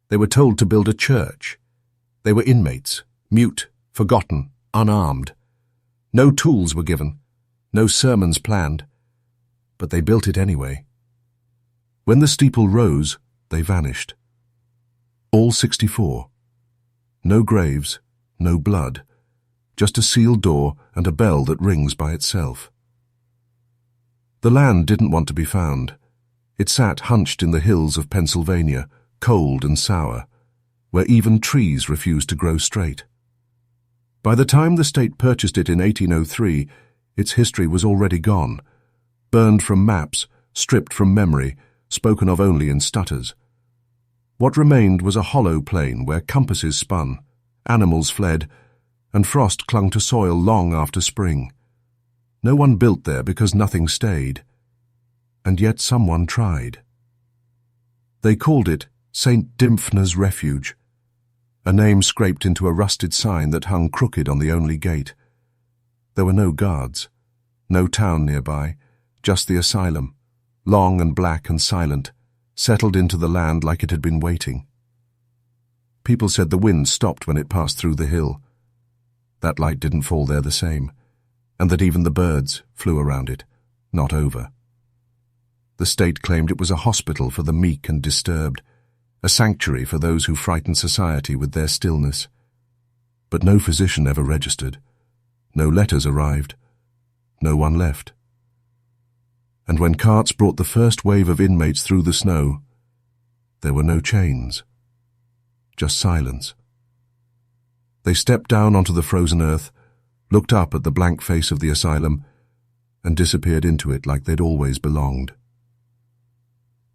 They were told to build a church. They were inmates, mute, forgotten, unarmed. No tools were given, no sermons planned, but they built it anyway. When the steeple rose, they vanished. All 64. No graves, no blood, just a sealed door and a bell that rings by itself. The land didn't want to be found. It sat hunched in the hills of Pennsylvania, cold and sour, where even trees refused to grow straight. By the time the state purchased it in 1803, its history was already gone, burned from maps, stripped from memory, spoken of only in stutters. What remained was a hollow plain where compasses spun, animals fled, and frost clung to soil long after spring. No one built there because nothing stayed, and yet someone tried. They called it St. Dymphna's Refuge, a name scraped into a rusted sign that hung crooked on the only gate. There were no guards, no town nearby, just the asylum, long and black and silent, settled into the land like it had been waiting. People said the wind stopped when it passed through the hill. That light didn't fall there the same, and that even the birds flew around it, not over. The state claimed it was a hospital for the meek and disturbed, a sanctuary for those who frightened society with their stillness. But no physician ever registered, no letters arrived, no one left. And when carts brought the first wave of inmates through the snow, there were no chains, just silence. They stepped down onto the frozen earth, looked up at the blank face of the asylum, and disappeared into it like they'd always belonged.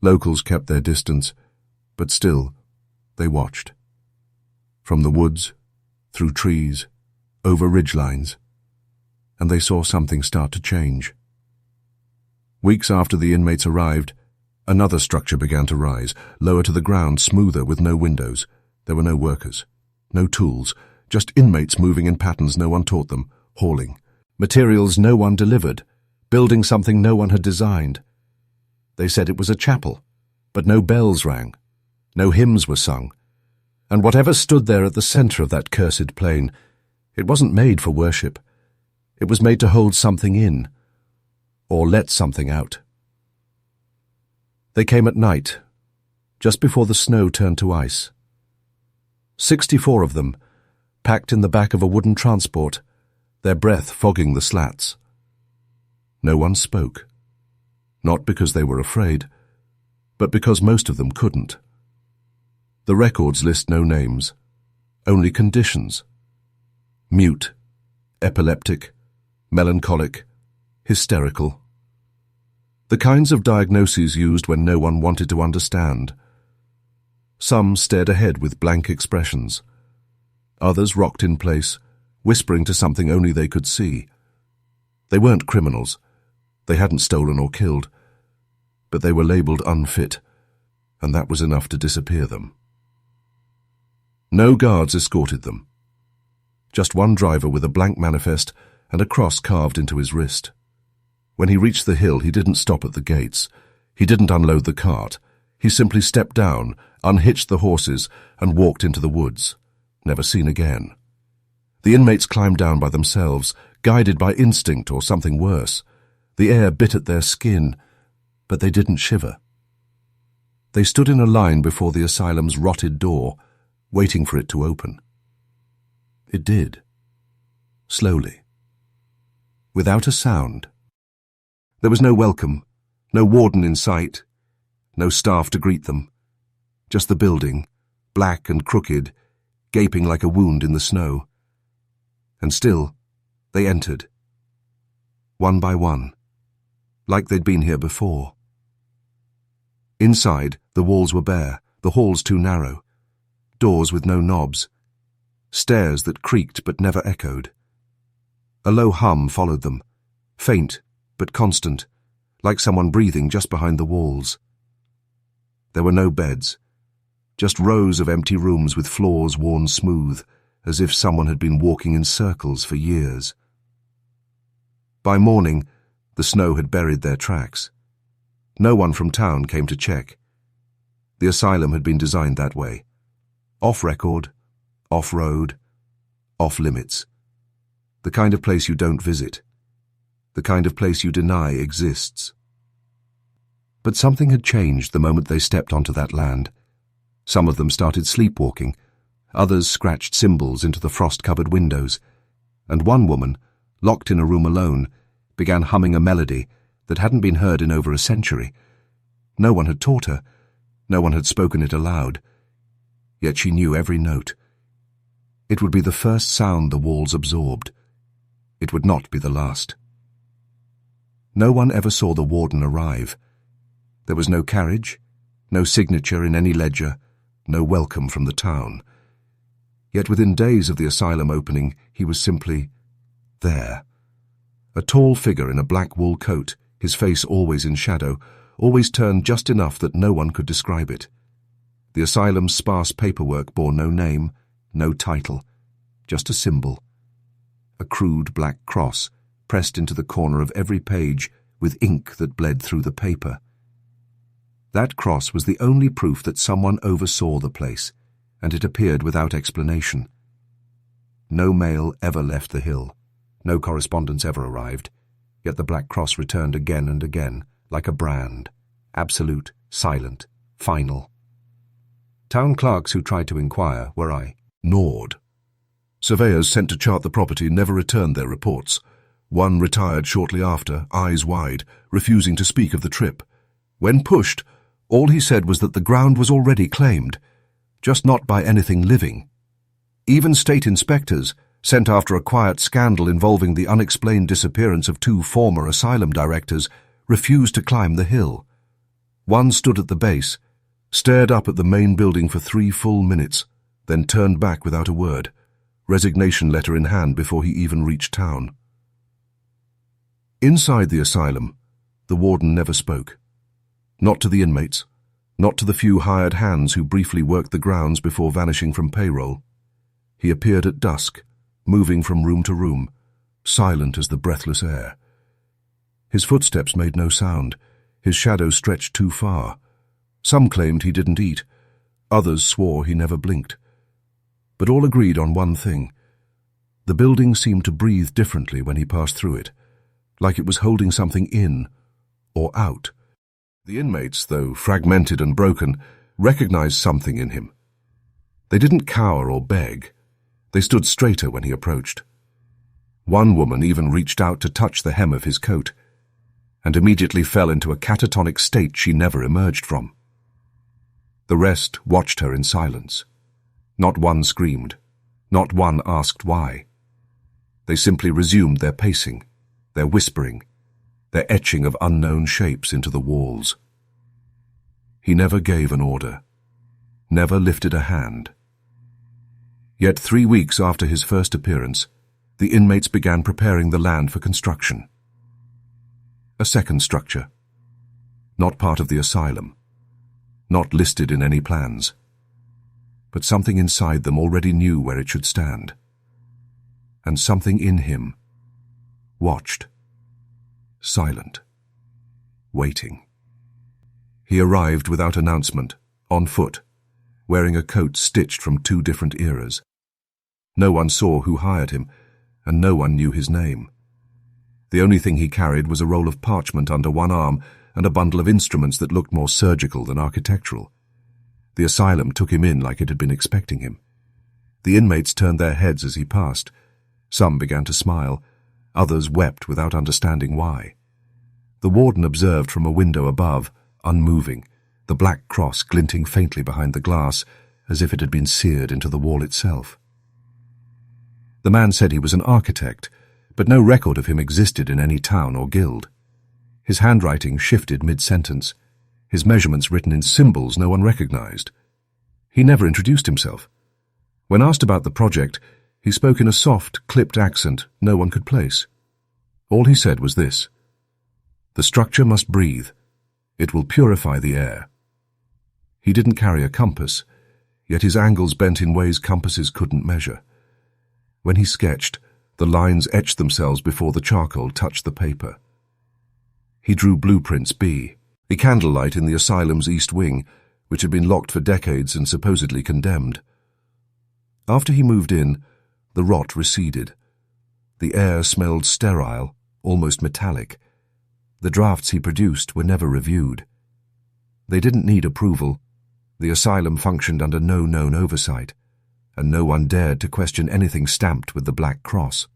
Locals kept their distance, but still, they watched. From the woods, through trees, over ridgelines, and they saw something start to change. Weeks after the inmates arrived, another structure began to rise, lower to the ground, smoother, with no windows. There were no workers, no tools, just inmates moving in patterns no one taught them, hauling. Materials no one delivered, building something no one had designed. They said it was a chapel, but no bells rang, no hymns were sung, and whatever stood there at the center of that cursed plain, it wasn't made for worship. It was made to hold something in, or let something out. They came at night, just before the snow turned to ice. 64 of them, packed in the back of a wooden transport, their breath fogging the slats. No one spoke, not because they were afraid, but because most of them couldn't. The records list no names, only conditions. Mute, epileptic, melancholic, hysterical. The kinds of diagnoses used when no one wanted to understand. Some stared ahead with blank expressions. Others rocked in place, whispering to something only they could see. They weren't criminals. They hadn't stolen or killed. But they were labeled unfit, and that was enough to disappear them. No guards escorted them. Just one driver with a blank manifest and a cross carved into his wrist. When he reached the hill, he didn't stop at the gates. He didn't unload the cart. He simply stepped down, unhitched the horses, and walked into the woods, never seen again. The inmates climbed down by themselves, guided by instinct or something worse. The air bit at their skin, but they didn't shiver. They stood in a line before the asylum's rotted door, waiting for it to open. It did. Slowly. Without a sound. There was no welcome, no warden in sight, no staff to greet them. Just the building, black and crooked, gaping like a wound in the snow. And still, they entered. One by one, like they'd been here before. Inside, the walls were bare, the halls too narrow, doors with no knobs, stairs that creaked but never echoed. A low hum followed them, faint but constant, like someone breathing just behind the walls. There were no beds, just rows of empty rooms with floors worn smooth, as if someone had been walking in circles for years. By morning, the snow had buried their tracks. No one from town came to check. The asylum had been designed that way, Off-record, off-road, off-limits. The kind of place you don't visit. The kind of place you deny exists. But something had changed the moment they stepped onto that land. Some of them started sleepwalking, others scratched symbols into the frost-covered windows, and one woman, locked in a room alone, began humming a melody that hadn't been heard in over a century. No one had taught her, no one had spoken it aloud, yet she knew every note. It would be the first sound the walls absorbed. It would not be the last. No one ever saw the warden arrive. There was no carriage, no signature in any ledger, no welcome from the town. Yet within days of the asylum opening, he was simply there. A tall figure in a black wool coat, his face always in shadow, always turned just enough that no one could describe it. The asylum's sparse paperwork bore no name, no title, just a symbol. A crude black cross pressed into the corner of every page with ink that bled through the paper. That cross was the only proof that someone oversaw the place, and it appeared without explanation. No mail ever left the hill. No correspondence ever arrived, yet the black cross returned again and again, like a brand, absolute, silent, final. Town clerks who tried to inquire were ignored. Surveyors sent to chart the property never returned their reports. One retired shortly after, eyes wide, refusing to speak of the trip. When pushed, all he said was that the ground was already claimed, just not by anything living. Even state inspectors, sent after a quiet scandal involving the unexplained disappearance of 2 former asylum directors, refused to climb the hill. One stood at the base, stared up at the main building for 3 full minutes, then turned back without a word, resignation letter in hand before he even reached town. Inside the asylum, the warden never spoke. Not to the inmates, not to the few hired hands who briefly worked the grounds before vanishing from payroll. He appeared at dusk, moving from room to room, silent as the breathless air. His footsteps made no sound, his shadow stretched too far. Some claimed he didn't eat, others swore he never blinked. But all agreed on one thing. The building seemed to breathe differently when he passed through it, like it was holding something in or out. The inmates, though fragmented and broken, recognized something in him. They didn't cower or beg. They stood straighter when he approached. One woman even reached out to touch the hem of his coat, and immediately fell into a catatonic state she never emerged from. The rest watched her in silence. Not one screamed. Not one asked why. They simply resumed their pacing, their whispering, their etching of unknown shapes into the walls. He never gave an order, never lifted a hand. Yet 3 weeks after his first appearance, the inmates began preparing the land for construction. A second structure, not part of the asylum, not listed in any plans, but something inside them already knew where it should stand. And something in him watched, silent, waiting. He arrived without announcement, on foot, wearing a coat stitched from 2 different eras. No one saw who hired him, and no one knew his name. The only thing he carried was a roll of parchment under one arm and a bundle of instruments that looked more surgical than architectural. The asylum took him in like it had been expecting him. The inmates turned their heads as he passed. Some began to smile, others wept without understanding why. The warden observed from a window above, unmoving, the black cross glinting faintly behind the glass, as if it had been seared into the wall itself. The man said he was an architect, but no record of him existed in any town or guild. His handwriting shifted mid-sentence, his measurements written in symbols no one recognized. He never introduced himself. When asked about the project, he spoke in a soft, clipped accent no one could place. All he said was this: "The structure must breathe. It will purify the air." He didn't carry a compass, yet his angles bent in ways compasses couldn't measure. When he sketched, the lines etched themselves before the charcoal touched the paper. He drew blueprints B, a candlelight in the asylum's east wing, which had been locked for decades and supposedly condemned. After he moved in, the rot receded. The air smelled sterile, almost metallic. The drafts he produced were never reviewed. They didn't need approval. The asylum functioned under no known oversight, and no one dared to question anything stamped with the black cross.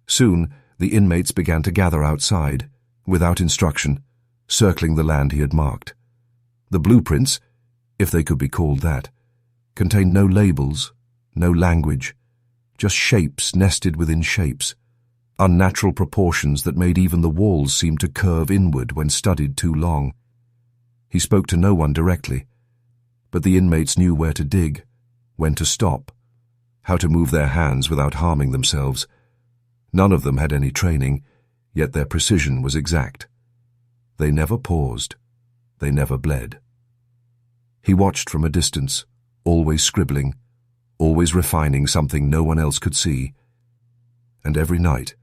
Soon, the inmates began to gather outside, without instruction, circling the land he had marked. The blueprints, if they could be called that, contained no labels, no language, just shapes nested within shapes, unnatural proportions that made even the walls seem to curve inward when studied too long. He spoke to no one directly, but the inmates knew where to dig, when to stop, how to move their hands without harming themselves. None of them had any training, yet their precision was exact. They never paused. They never bled. He watched from a distance, always scribbling, always refining something no one else could see. And every night,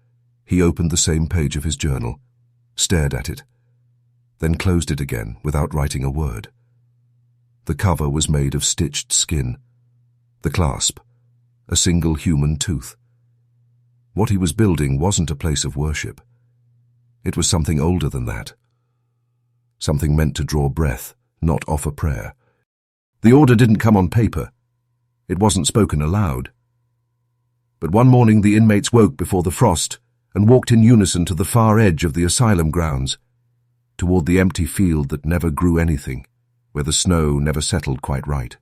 he opened the same page of his journal, stared at it, then closed it again without writing a word. The cover was made of stitched skin. The clasp, a single human tooth. What he was building wasn't a place of worship. It was something older than that. Something meant to draw breath, not offer prayer. The order didn't come on paper. It wasn't spoken aloud. But one morning the inmates woke before the frost and walked in unison to the far edge of the asylum grounds, toward the empty field that never grew anything, where the snow never settled quite right.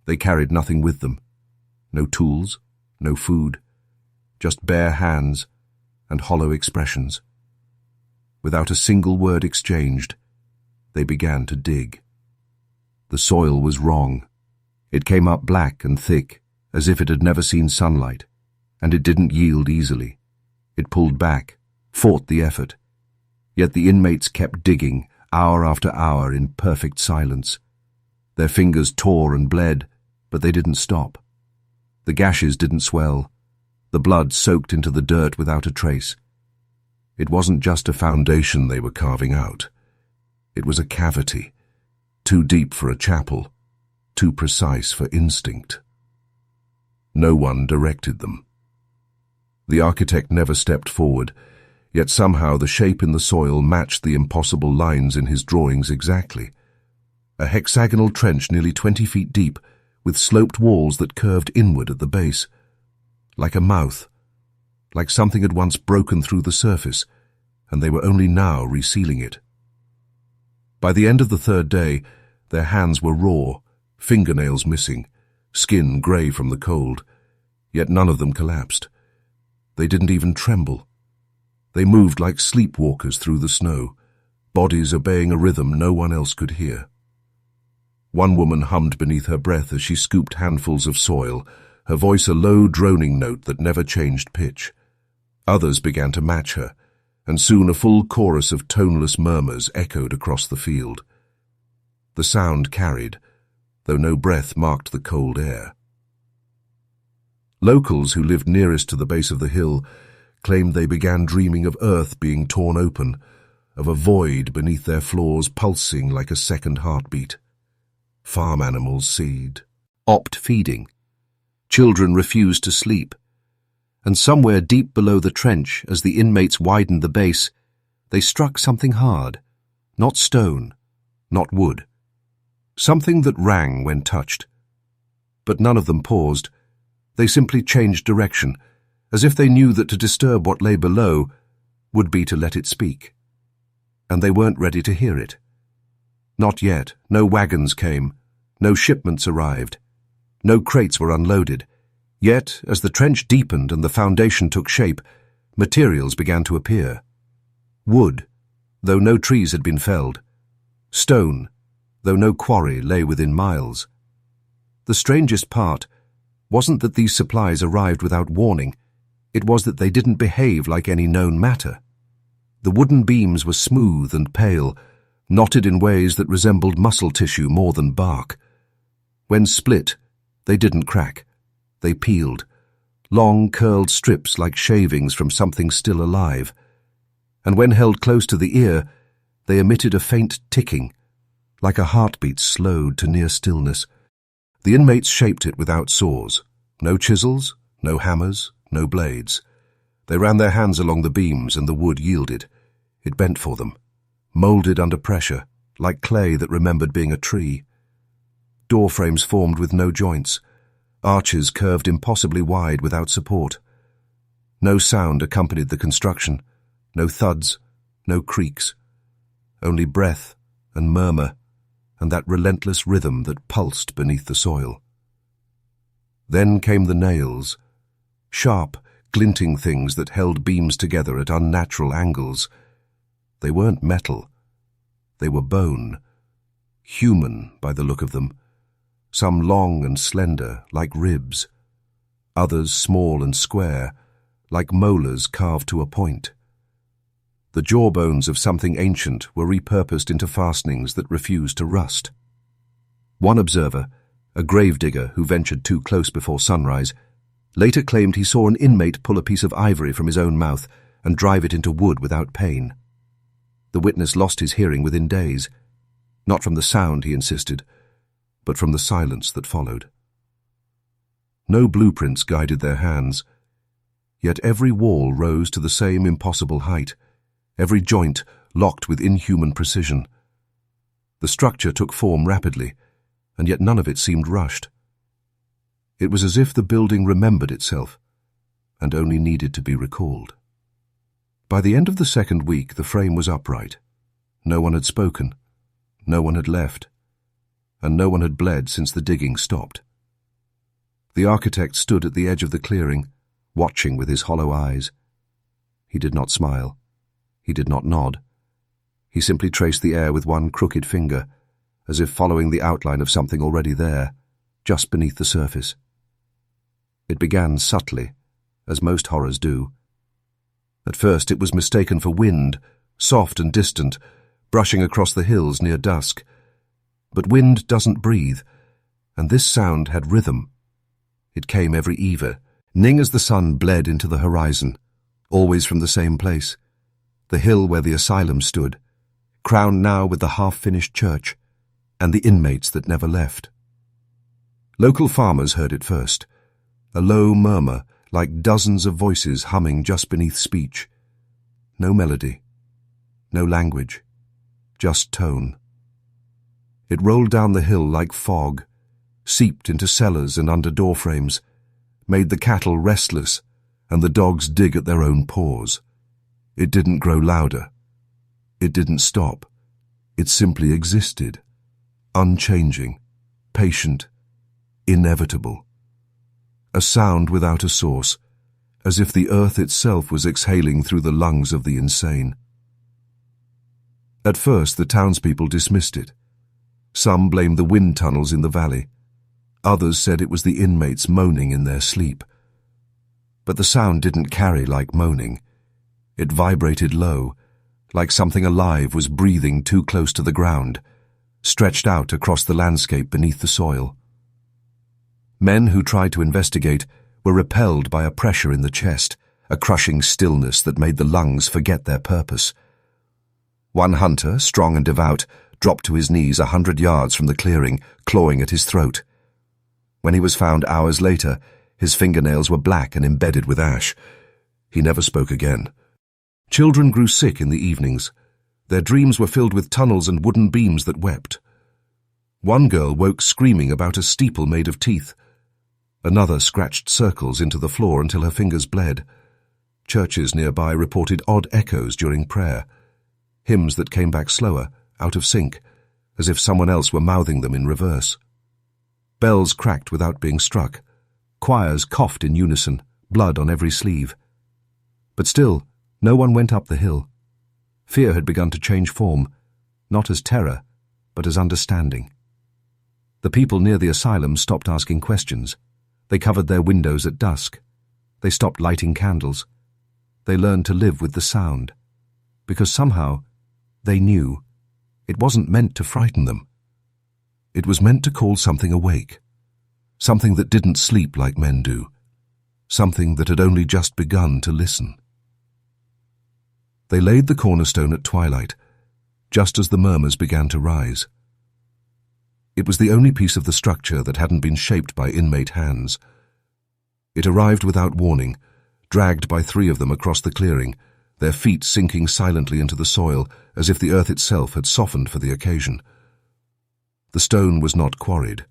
They carried nothing with them. No tools, no food, just bare hands and hollow expressions. Without a single word exchanged, they began to dig. The soil was wrong. It came up black and thick, as if it had never seen sunlight, and it didn't yield easily. It pulled back, fought the effort. Yet the inmates kept digging, hour after hour, in perfect silence. Their fingers tore and bled, but they didn't stop. The gashes didn't swell. The blood soaked into the dirt without a trace. It wasn't just a foundation they were carving out. It was a cavity, too deep for a chapel, too precise for instinct. No one directed them. The architect never stepped forward, yet somehow the shape in the soil matched the impossible lines in his drawings exactly. A hexagonal trench nearly 20 feet deep, with sloped walls that curved inward at the base. Like a mouth, like something had once broken through the surface, and they were only now resealing it. By the end of the third day, their hands were raw, fingernails missing, skin grey from the cold, yet none of them collapsed. They didn't even tremble. They moved like sleepwalkers through the snow, bodies obeying a rhythm no one else could hear. One woman hummed beneath her breath as she scooped handfuls of soil, her voice a low droning note that never changed pitch. Others began to match her, and soon a full chorus of toneless murmurs echoed across the field. The sound carried, though no breath marked the cold air. Locals who lived nearest to the base of the hill claimed they began dreaming of earth being torn open, of a void beneath their floors pulsing like a second heartbeat. Farm animals stopped feeding. Children refused to sleep. And somewhere deep below the trench, as the inmates widened the base, they struck something hard, not stone, not wood. Something that rang when touched. But none of them paused. They simply changed direction, as if they knew that to disturb what lay below would be to let it speak. And they weren't ready to hear it. Not yet. No wagons came. No shipments arrived. No crates were unloaded. Yet, as the trench deepened and the foundation took shape, materials began to appear. Wood, though no trees had been felled. Stone, though no quarry lay within miles. The strangest part wasn't that these supplies arrived without warning. It was that they didn't behave like any known matter. The wooden beams were smooth and pale, knotted in ways that resembled muscle tissue more than bark. When split, they didn't crack. They peeled, long curled strips like shavings from something still alive. And when held close to the ear, they emitted a faint ticking, like a heartbeat slowed to near stillness. The inmates shaped it without saws. No chisels, no hammers, no blades. They ran their hands along the beams and the wood yielded. It bent for them, moulded under pressure, like clay that remembered being a tree. Door frames formed with no joints. Arches curved impossibly wide without support. No sound accompanied the construction. No thuds, no creaks. Only breath and murmur and that relentless rhythm that pulsed beneath the soil. Then came the nails, sharp, glinting things that held beams together at unnatural angles. They weren't metal. They were bone, human by the look of them, some long and slender, like ribs, others small and square, like molars carved to a point. The jawbones of something ancient were repurposed into fastenings that refused to rust. One observer, a gravedigger who ventured too close before sunrise, later claimed he saw an inmate pull a piece of ivory from his own mouth and drive it into wood without pain. The witness lost his hearing within days, not from the sound, he insisted, but from the silence that followed. No blueprints guided their hands, yet every wall rose to the same impossible height, every joint locked with inhuman precision. The structure took form rapidly, and yet none of it seemed rushed. It was as if the building remembered itself, and only needed to be recalled. By the end of the second week, the frame was upright. No one had spoken, no one had left, and no one had bled since the digging stopped. The architect stood at the edge of the clearing, watching with his hollow eyes. He did not smile. He did not nod. He simply traced the air with one crooked finger, as if following the outline of something already there, just beneath the surface. It began subtly, as most horrors do. At first it was mistaken for wind, soft and distant, brushing across the hills near dusk. But wind doesn't breathe, and this sound had rhythm. It came every evening as the sun bled into the horizon, always from the same place, the hill where the asylum stood, crowned now with the half-finished church, and the inmates that never left. Local farmers heard it first, a low murmur like dozens of voices humming just beneath speech. No melody, no language, just tone. It rolled down the hill like fog, seeped into cellars and under doorframes, made the cattle restless and the dogs dig at their own paws. It didn't grow louder. It didn't stop. It simply existed, unchanging, patient, inevitable. A sound without a source, as if the earth itself was exhaling through the lungs of the insane. At first, the townspeople dismissed it. Some blamed the wind tunnels in the valley. Others said it was the inmates moaning in their sleep. But the sound didn't carry like moaning. It vibrated low, like something alive was breathing too close to the ground, stretched out across the landscape beneath the soil. Men who tried to investigate were repelled by a pressure in the chest, a crushing stillness that made the lungs forget their purpose. One hunter, strong and devout, dropped to his knees 100 yards from the clearing, clawing at his throat. When he was found hours later, his fingernails were black and embedded with ash. He never spoke again. Children grew sick in the evenings. Their dreams were filled with tunnels and wooden beams that wept. One girl woke screaming about a steeple made of teeth. Another scratched circles into the floor until her fingers bled. Churches nearby reported odd echoes during prayer, hymns that came back slower, out of sync, as if someone else were mouthing them in reverse. Bells cracked without being struck. Choirs coughed in unison, blood on every sleeve. But still, no one went up the hill. Fear had begun to change form, not as terror, but as understanding. The people near the asylum stopped asking questions. They covered their windows at dusk. They stopped lighting candles. They learned to live with the sound, because somehow they knew it wasn't meant to frighten them. It was meant to call something awake, something that didn't sleep like men do, something that had only just begun to listen. They laid the cornerstone at twilight, just as the murmurs began to rise. It was the only piece of the structure that hadn't been shaped by inmate hands. It arrived without warning, dragged by 3 of them across the clearing, their feet sinking silently into the soil as if the earth itself had softened for the occasion. The stone was not quarried.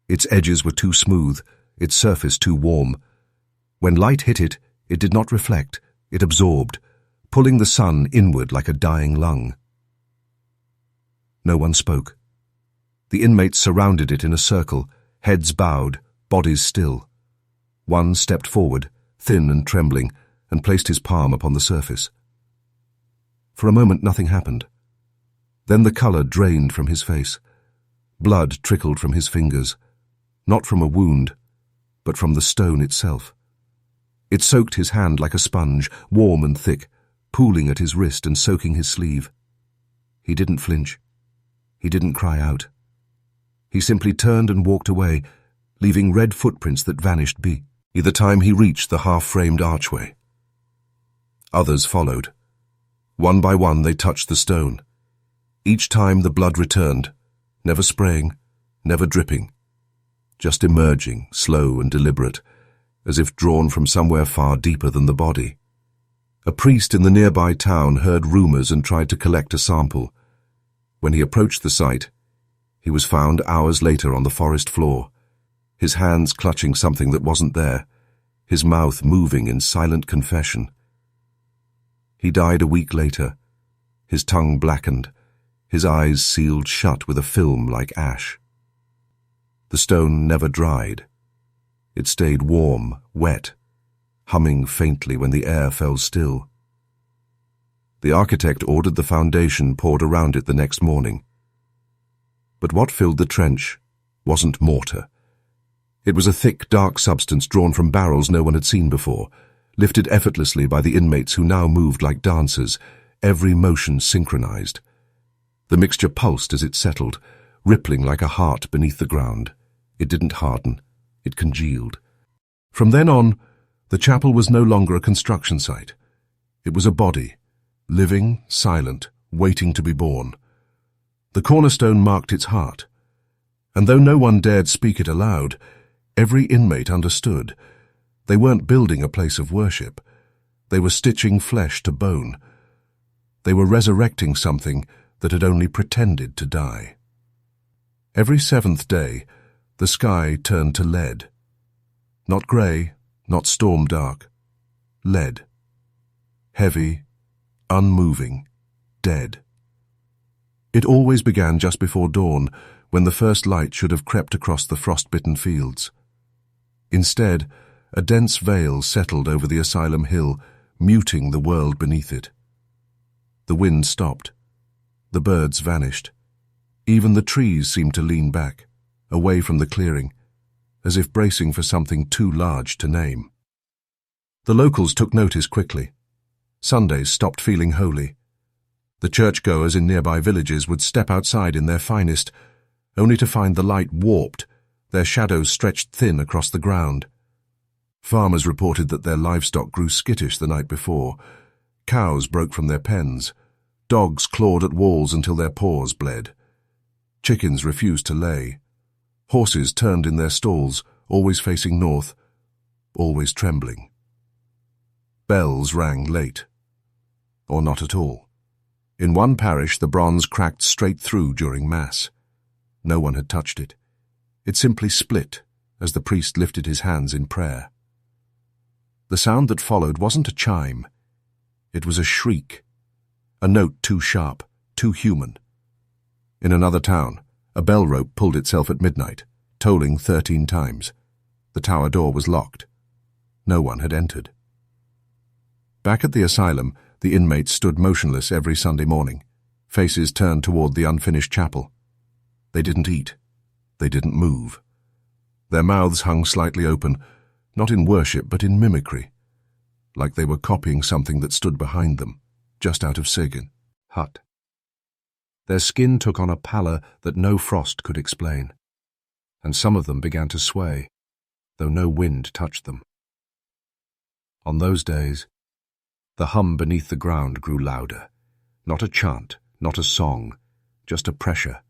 Its edges were too smooth, its surface too warm. When light hit it, it did not reflect, it absorbed, pulling the sun inward like a dying lung. No one spoke. The inmates surrounded it in a circle, heads bowed, bodies still. One stepped forward, thin and trembling, and placed his palm upon the surface. For a moment nothing happened. Then the color drained from his face. Blood trickled from his fingers, not from a wound, but from the stone itself. It soaked his hand like a sponge, warm and thick, pooling at his wrist and soaking his sleeve. He didn't flinch. He didn't cry out. He simply turned and walked away, leaving red footprints that vanished by the time he reached the half-framed archway. Others followed. One by one they touched the stone. Each time the blood returned, never spraying, never dripping, just emerging, slow and deliberate, as if drawn from somewhere far deeper than the body. A priest in the nearby town heard rumors and tried to collect a sample. When he approached the site, he was found hours later on the forest floor, his hands clutching something that wasn't there, his mouth moving in silent confession. He died a week later, his tongue blackened, his eyes sealed shut with a film like ash. The stone never dried. It stayed warm, wet, humming faintly when the air fell still. The architect ordered the foundation poured around it the next morning. But what filled the trench wasn't mortar. It was a thick, dark substance drawn from barrels no one had seen before, lifted effortlessly by the inmates who now moved like dancers, every motion synchronized. The mixture pulsed as it settled, rippling like a heart beneath the ground. It didn't harden. It congealed. From then on, the chapel was no longer a construction site. It was a body, living, silent, waiting to be born. The cornerstone marked its heart, and though no one dared speak it aloud, every inmate understood. They weren't building a place of worship. They were stitching flesh to bone. They were resurrecting something that had only pretended to die. Every 7th day, the sky turned to lead. Not grey, not storm dark. Lead. Heavy, unmoving, dead. It always began just before dawn, when the first light should have crept across the frost-bitten fields. Instead, a dense veil settled over the Asylum hill, muting the world beneath it. The wind stopped. The birds vanished. Even the trees seemed to lean back, away from the clearing, as if bracing for something too large to name. The locals took notice quickly. Sundays stopped feeling holy. The churchgoers in nearby villages would step outside in their finest, only to find the light warped, their shadows stretched thin across the ground. Farmers reported that their livestock grew skittish the night before. Cows broke from their pens. Dogs clawed at walls until their paws bled. Chickens refused to lay. Horses turned in their stalls, always facing north, always trembling. Bells rang late. Or not at all. In one parish, the bronze cracked straight through during Mass. No one had touched it. It simply split as the priest lifted his hands in prayer. The sound that followed wasn't a chime. It was a shriek, a note too sharp, too human. In another town, a bell rope pulled itself at midnight, tolling 13 times. The tower door was locked. No one had entered. Back at the asylum, the inmates stood motionless every Sunday morning, faces turned toward the unfinished chapel. They didn't eat. They didn't move. Their mouths hung slightly open, not in worship but in mimicry, like they were copying something that stood behind them, just out of Sigyn hut. Their skin took on a pallor that no frost could explain, and some of them began to sway, though no wind touched them. On those days, the hum beneath the ground grew louder, not a chant, not a song, just a pressure,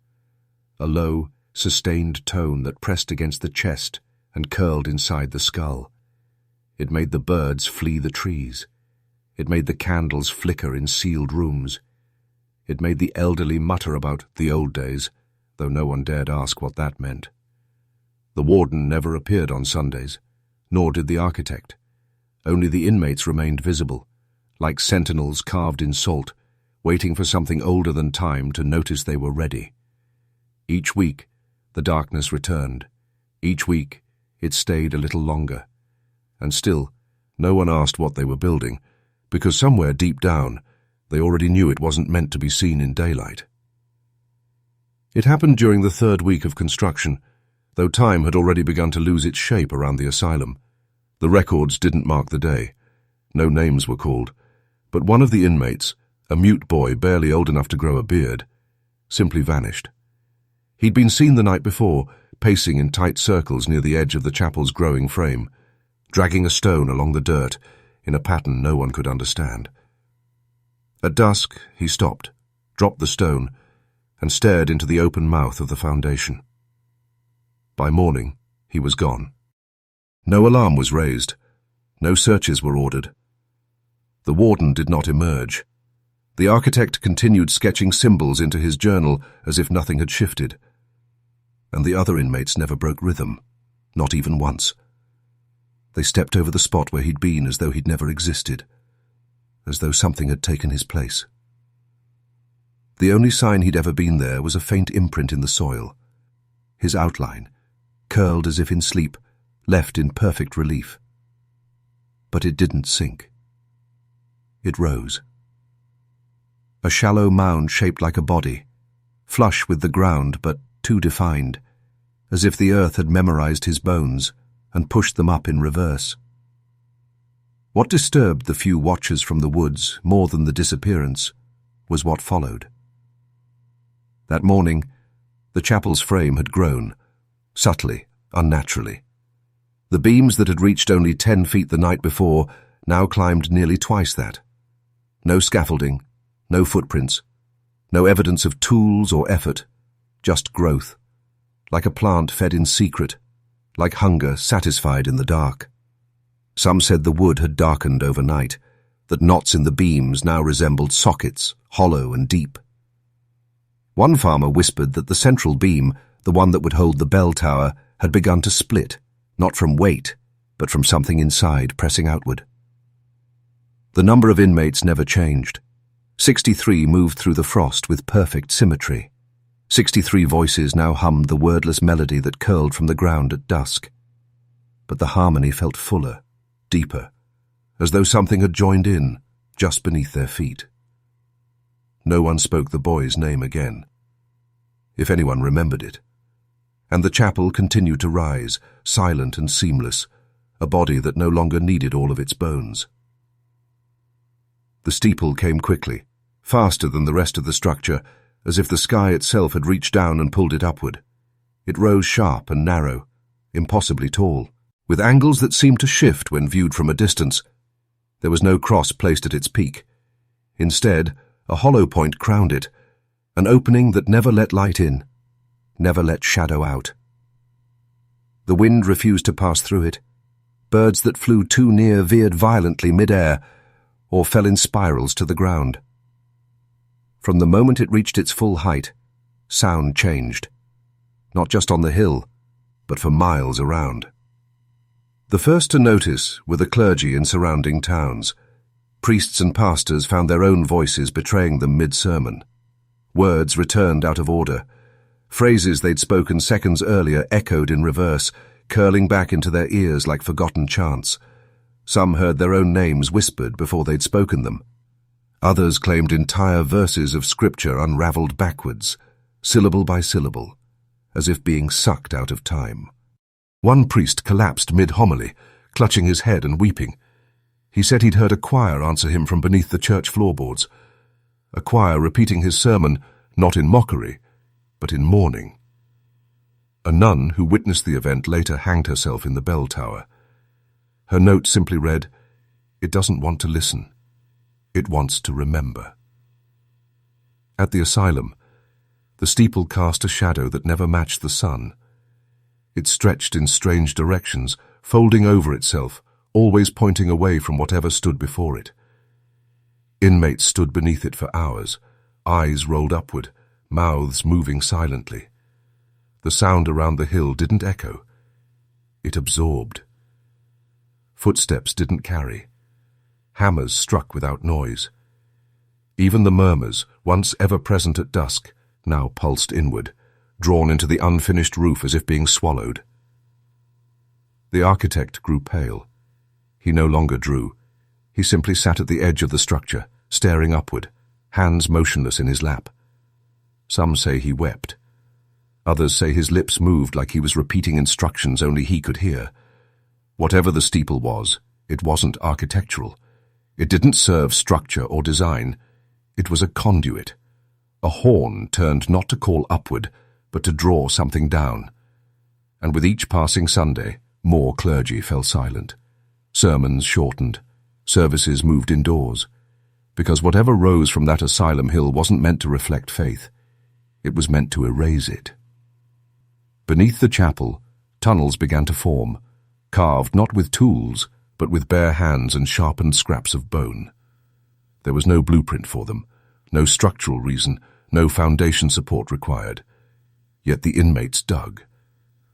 a low, sustained tone that pressed against the chest and curled inside the skull. It made the birds flee the trees. It made the candles flicker in sealed rooms. It made the elderly mutter about the old days, though no one dared ask what that meant. The warden never appeared on Sundays, nor did the architect. Only the inmates remained visible, like sentinels carved in salt, waiting for something older than time to notice they were ready. Each week, the darkness returned. Each week, it stayed a little longer. And still, no one asked what they were building, because somewhere deep down, they already knew it wasn't meant to be seen in daylight. It happened during the third week of construction, though time had already begun to lose its shape around the asylum. The records didn't mark the day. No names were called, but one of the inmates, a mute boy barely old enough to grow a beard, simply vanished. He'd been seen the night before, pacing in tight circles near the edge of the chapel's growing frame, dragging a stone along the dirt in a pattern no one could understand. At dusk, he stopped, dropped the stone, and stared into the open mouth of the foundation. By morning, he was gone. No alarm was raised. No searches were ordered. The warden did not emerge. The architect continued sketching symbols into his journal as if nothing had shifted. And the other inmates never broke rhythm, not even once. They stepped over the spot where he'd been as though he'd never existed, as though something had taken his place. The only sign he'd ever been there was a faint imprint in the soil. His outline, curled as if in sleep, left in perfect relief. But it didn't sink. It rose. A shallow mound shaped like a body, flush with the ground but too defined, as if the earth had memorized his bones and pushed them up in reverse. What disturbed the few watchers from the woods more than the disappearance was what followed. That morning, the chapel's frame had grown, subtly, unnaturally. The beams that had reached only 10 feet the night before now climbed nearly twice that. No scaffolding, no footprints, no evidence of tools or effort, just growth, like a plant fed in secret, like hunger satisfied in the dark. Some said the wood had darkened overnight, that knots in the beams now resembled sockets, hollow and deep. One farmer whispered that the central beam, the one that would hold the bell tower, had begun to split, not from weight, but from something inside pressing outward. The number of inmates never changed. 63 moved through the frost with perfect symmetry. 63 voices now hummed the wordless melody that curled from the ground at dusk. But the harmony felt fuller, deeper, as though something had joined in, just beneath their feet. No one spoke the boy's name again, if anyone remembered it. And the chapel continued to rise, silent and seamless, a body that no longer needed all of its bones. The steeple came quickly, faster than the rest of the structure, as if the sky itself had reached down and pulled it upward. It rose sharp and narrow, impossibly tall, with angles that seemed to shift when viewed from a distance. There was no cross placed at its peak. Instead, a hollow point crowned it, an opening that never let light in, never let shadow out. The wind refused to pass through it. Birds that flew too near veered violently mid-air, or fell in spirals to the ground. From the moment it reached its full height, sound changed, not just on the hill, but for miles around. The first to notice were the clergy in surrounding towns. Priests and pastors found their own voices betraying them mid-sermon. Words returned out of order. Phrases they'd spoken seconds earlier echoed in reverse, curling back into their ears like forgotten chants. Some heard their own names whispered before they'd spoken them. Others claimed entire verses of scripture unraveled backwards, syllable by syllable, as if being sucked out of time. One priest collapsed mid-homily, clutching his head and weeping. He said he'd heard a choir answer him from beneath the church floorboards. A choir repeating his sermon, not in mockery, but in mourning. A nun who witnessed the event later hanged herself in the bell tower. Her note simply read, "It doesn't want to listen. It wants to remember." At the asylum, The steeple cast a shadow that never matched the sun. It stretched in strange directions, folding over itself, always pointing away from whatever stood before it. Inmates stood beneath it for hours, eyes rolled upward, mouths moving silently. The sound around the hill didn't echo. It absorbed. Footsteps didn't carry. Hammers struck without noise. Even the murmurs, once ever present at dusk, now pulsed inward, drawn into the unfinished roof as if being swallowed. The architect grew pale. He no longer drew. He simply sat at the edge of the structure, staring upward, hands motionless in his lap. Some say he wept. Others say his lips moved like he was repeating instructions only he could hear. Whatever the steeple was, it wasn't architectural. It didn't serve structure or design. It was a conduit, a horn turned not to call upward, but to draw something down. And with each passing Sunday, more clergy fell silent. Sermons shortened. Services moved indoors. Because whatever rose from that asylum hill wasn't meant to reflect faith. It was meant to erase it. Beneath the chapel, tunnels began to form, carved not with tools, but with bare hands and sharpened scraps of bone. There was no blueprint for them, no structural reason, no foundation support required. Yet the inmates dug.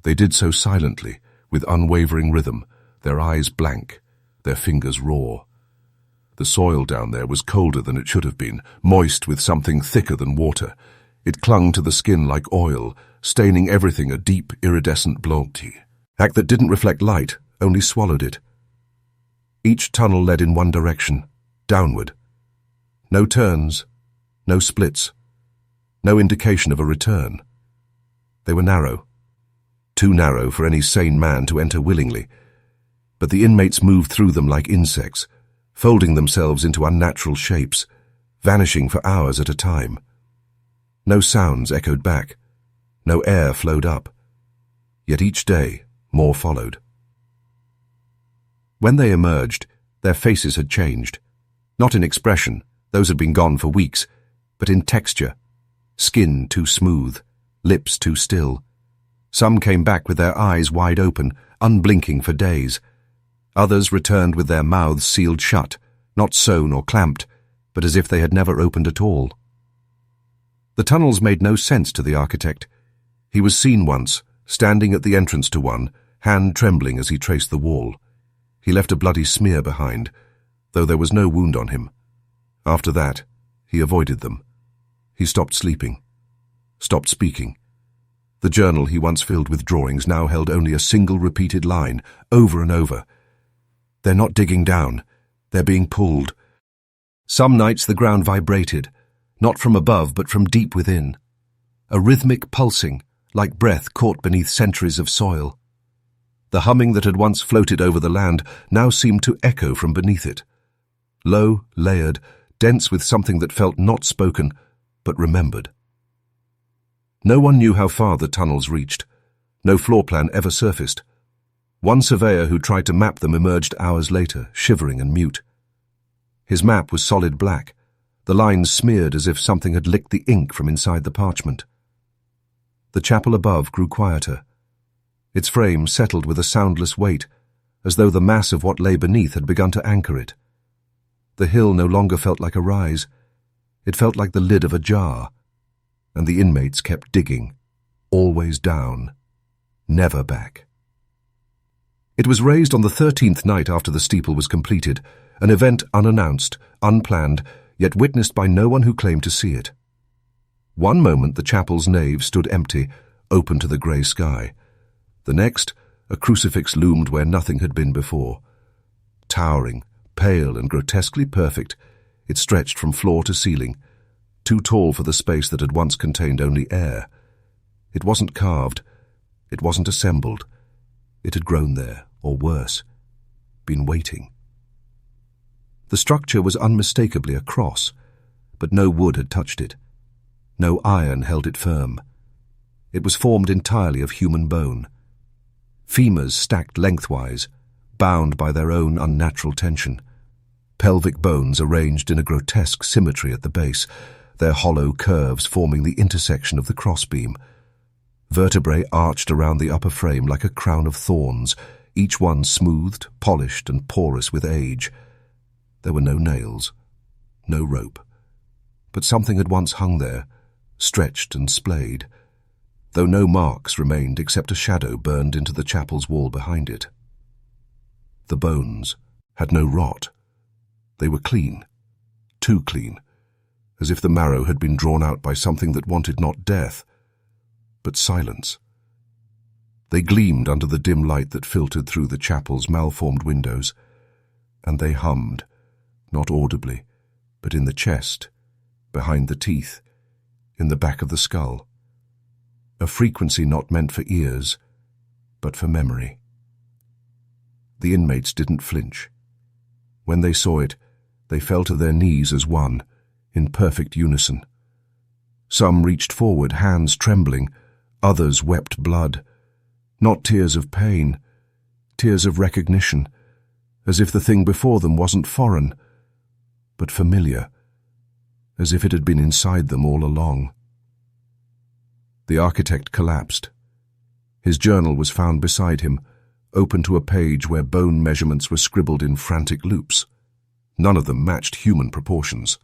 They did so silently, with unwavering rhythm, their eyes blank, their fingers raw. The soil down there was colder than it should have been, moist with something thicker than water. It clung to the skin like oil, staining everything a deep, iridescent blondie. Act that didn't reflect light, only swallowed it. Each tunnel led in one direction, downward. No turns, no splits, no indication of a return. They were narrow, too narrow for any sane man to enter willingly, but the inmates moved through them like insects, folding themselves into unnatural shapes, vanishing for hours at a time. No sounds echoed back, no air flowed up, yet each day more followed. When they emerged, their faces had changed, not in expression, those had been gone for weeks, but in texture, skin too smooth, lips too still. Some came back with their eyes wide open, unblinking for days. Others returned with their mouths sealed shut, not sewn or clamped, but as if they had never opened at all. The tunnels made no sense to the architect. He was seen once, standing at the entrance to one, hand trembling as he traced the wall. He left a bloody smear behind, though there was no wound on him. After that, he avoided them. He stopped sleeping, stopped speaking. The journal he once filled with drawings now held only a single repeated line, over and over. They're not digging down, they're being pulled. Some nights the ground vibrated, not from above but from deep within. A rhythmic pulsing, like breath caught beneath centuries of soil. The humming that had once floated over the land now seemed to echo from beneath it. Low, layered, dense with something that felt not spoken, but remembered. No one knew how far the tunnels reached. No floor plan ever surfaced. One surveyor who tried to map them emerged hours later, shivering and mute. His map was solid black, the lines smeared as if something had licked the ink from inside the parchment. The chapel above grew quieter. Its frame settled with a soundless weight, as though the mass of what lay beneath had begun to anchor it. The hill no longer felt like a rise. It felt like the lid of a jar, and the inmates kept digging, always down, never back. It was raised on the 13th night after the steeple was completed, an event unannounced, unplanned, yet witnessed by no one who claimed to see it. One moment the chapel's nave stood empty, open to the grey sky. The next, a crucifix loomed where nothing had been before. Towering, pale and grotesquely perfect, it stretched from floor to ceiling, too tall for the space that had once contained only air. It wasn't carved, it wasn't assembled. It had grown there, or worse, been waiting. The structure was unmistakably a cross, but no wood had touched it. No iron held it firm. It was formed entirely of human bone. Femurs stacked lengthwise, bound by their own unnatural tension. Pelvic bones arranged in a grotesque symmetry at the base, their hollow curves forming the intersection of the crossbeam. Vertebrae arched around the upper frame like a crown of thorns, each one smoothed, polished, and porous with age. There were no nails, no rope, but something had once hung there, stretched and splayed, though no marks remained except a shadow burned into the chapel's wall behind it. The bones had no rot. They were clean, too clean, as if the marrow had been drawn out by something that wanted not death, but silence. They gleamed under the dim light that filtered through the chapel's malformed windows, and they hummed, not audibly, but in the chest, behind the teeth, in the back of the skull. A frequency not meant for ears, but for memory. The inmates didn't flinch. When they saw it, they fell to their knees as one, in perfect unison. Some reached forward, hands trembling. Others wept blood. Not tears of pain, tears of recognition, as if the thing before them wasn't foreign, but familiar, as if it had been inside them all along. The architect collapsed. His journal was found beside him, open to a page where bone measurements were scribbled in frantic loops. None of them matched human proportions.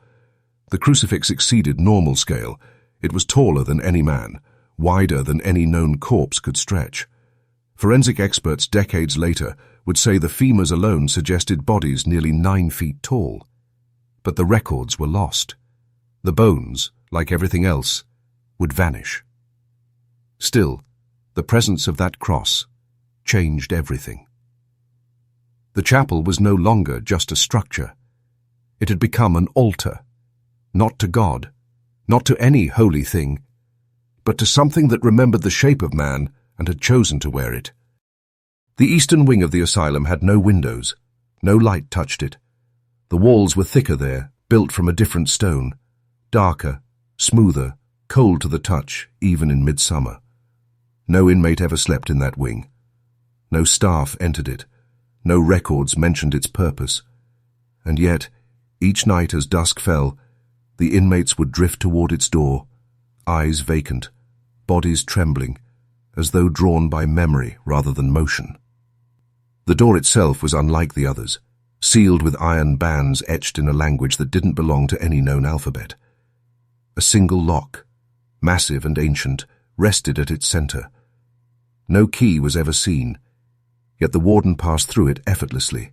The crucifix exceeded normal scale. It was taller than any man, wider than any known corpse could stretch. Forensic experts decades later would say the femurs alone suggested bodies nearly 9 feet tall. But the records were lost. The bones, like everything else, would vanish. Still, the presence of that cross changed everything. The chapel was no longer just a structure. It had become an altar, not to God, not to any holy thing, but to something that remembered the shape of man and had chosen to wear it. The eastern wing of the asylum had no windows. No light touched it. The walls were thicker there, built from a different stone, darker, smoother, cold to the touch, even in midsummer. No inmate ever slept in that wing. No staff entered it. No records mentioned its purpose. And yet, each night as dusk fell, the inmates would drift toward its door, eyes vacant, bodies trembling, as though drawn by memory rather than motion. The door itself was unlike the others, sealed with iron bands etched in a language that didn't belong to any known alphabet. A single lock, massive and ancient, rested at its center. No key was ever seen, yet the warden passed through it effortlessly.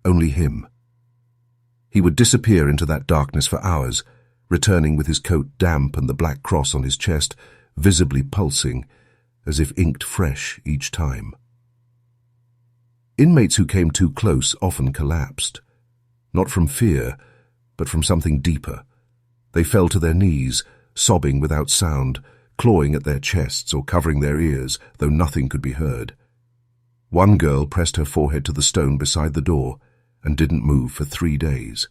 Only him. He would disappear into that darkness for hours, returning with his coat damp and the black cross on his chest, visibly pulsing, as if inked fresh each time. Inmates who came too close often collapsed, not from fear, but from something deeper. They fell to their knees, sobbing without sound, clawing at their chests or covering their ears, though nothing could be heard. One girl pressed her forehead to the stone beside the door and didn't move for 3 days.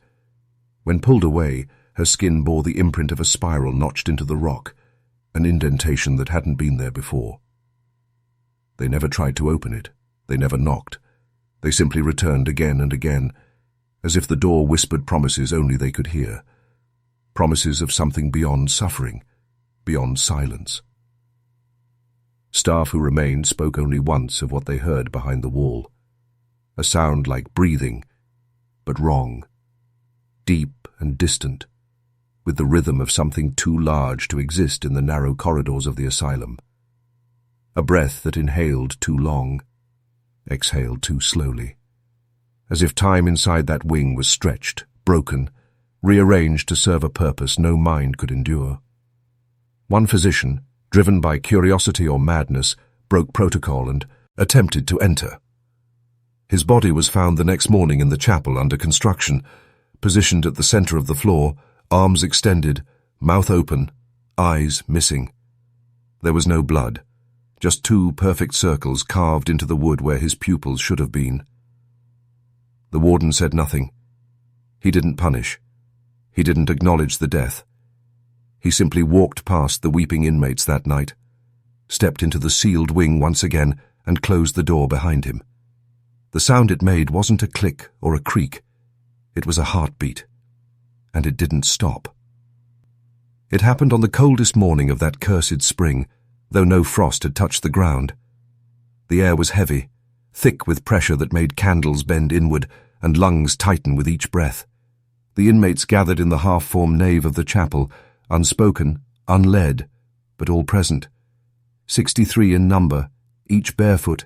When pulled away, her skin bore the imprint of a spiral notched into the rock, an indentation that hadn't been there before. They never tried to open it. They never knocked. They simply returned again and again, as if the door whispered promises only they could hear. Promises of something beyond suffering, beyond silence. Staff who remained spoke only once of what they heard behind the wall. A sound like breathing, but wrong. Deep and distant, with the rhythm of something too large to exist in the narrow corridors of the asylum. A breath that inhaled too long, exhaled too slowly, as if time inside that wing was stretched, broken, rearranged to serve a purpose no mind could endure. One physician, driven by curiosity or madness, broke protocol and attempted to enter. His body was found the next morning in the chapel under construction, positioned at the center of the floor, arms extended, mouth open, eyes missing. There was no blood, just 2 perfect circles carved into the wood where his pupils should have been. The warden said nothing. He didn't punish. He didn't acknowledge the death. He simply walked past the weeping inmates that night, stepped into the sealed wing once again, and closed the door behind him. The sound it made wasn't a click or a creak. It was a heartbeat, and it didn't stop. It happened on the coldest morning of that cursed spring, though no frost had touched the ground. The air was heavy, thick with pressure that made candles bend inward and lungs tighten with each breath. The inmates gathered in the half-formed nave of the chapel, unspoken, unled, but all present. 63 in number, each barefoot,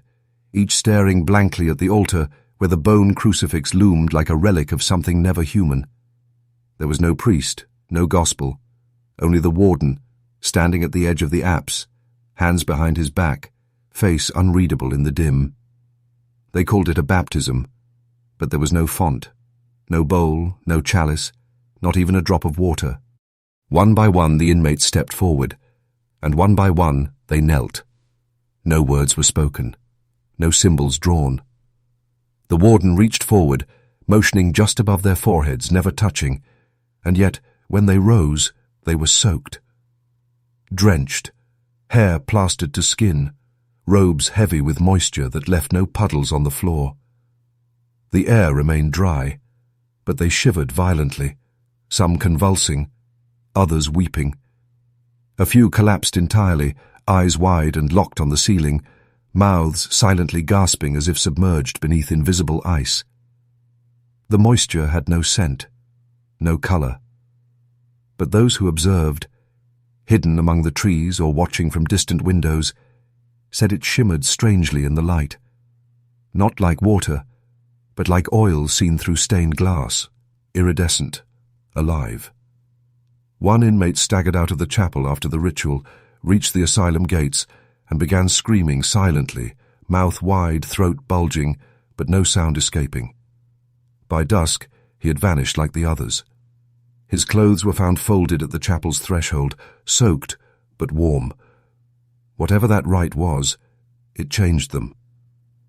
each staring blankly at the altar where the bone crucifix loomed like a relic of something never human. There was no priest, no gospel, only the warden, standing at the edge of the apse, hands behind his back, face unreadable in the dim. They called it a baptism, but there was no font, no bowl, no chalice, not even a drop of water. One by one the inmates stepped forward, and one by one they knelt. No words were spoken, no symbols drawn. The warden reached forward, motioning just above their foreheads, never touching, and yet, when they rose, they were soaked. Drenched, hair plastered to skin, robes heavy with moisture that left no puddles on the floor. The air remained dry, but they shivered violently, some convulsing, others weeping. A few collapsed entirely, eyes wide and locked on the ceiling, mouths silently gasping as if submerged beneath invisible ice. The moisture had no scent, no color. But those who observed, hidden among the trees or watching from distant windows, said it shimmered strangely in the light, not like water, but like oil seen through stained glass, iridescent, alive. One inmate staggered out of the chapel after the ritual, reached the asylum gates, and began screaming silently, mouth wide, throat bulging, but no sound escaping. By dusk, he had vanished like the others. His clothes were found folded at the chapel's threshold, soaked, but warm. Whatever that rite was, it changed them.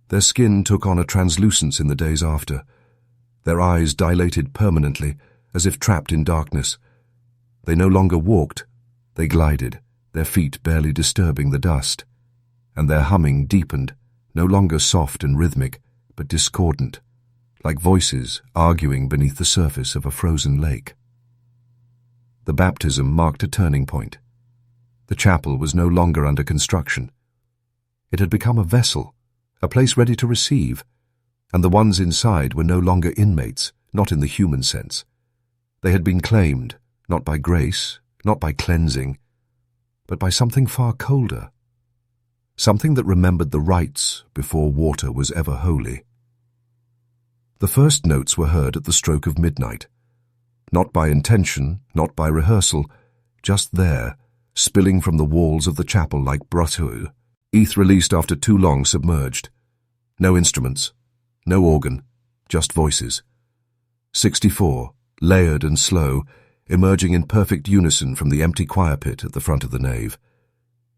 Their skin took on a translucence in the days after. Their eyes dilated permanently, as if trapped in darkness. They no longer walked, they glided, their feet barely disturbing the dust. And their humming deepened, no longer soft and rhythmic, but discordant, like voices arguing beneath the surface of a frozen lake. The baptism marked a turning point. The chapel was no longer under construction. It had become a vessel, a place ready to receive, and the ones inside were no longer inmates, not in the human sense. They had been claimed, not by grace, not by cleansing, but by something far colder, something that remembered the rites before water was ever holy. The first notes were heard at the stroke of midnight, not by intention, not by rehearsal, just there, spilling from the walls of the chapel like brotteaux, eth released after too long submerged. No instruments, no organ, just voices. 64, layered and slow, emerging in perfect unison from the empty choir pit at the front of the nave.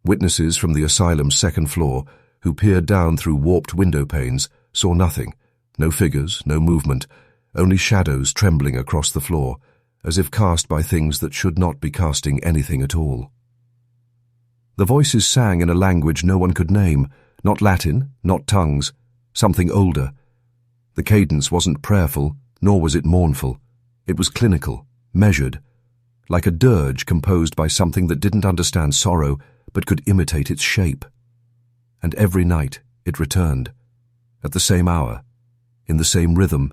Witnesses from the asylum's second floor, who peered down through warped window panes, saw nothing, no figures, no movement, only shadows trembling across the floor, as if cast by things that should not be casting anything at all. The voices sang in a language no one could name, not Latin, not tongues, something older. The cadence wasn't prayerful, nor was it mournful. It was clinical, measured, like a dirge composed by something that didn't understand sorrow but could imitate its shape. And every night it returned, at the same hour, in the same rhythm,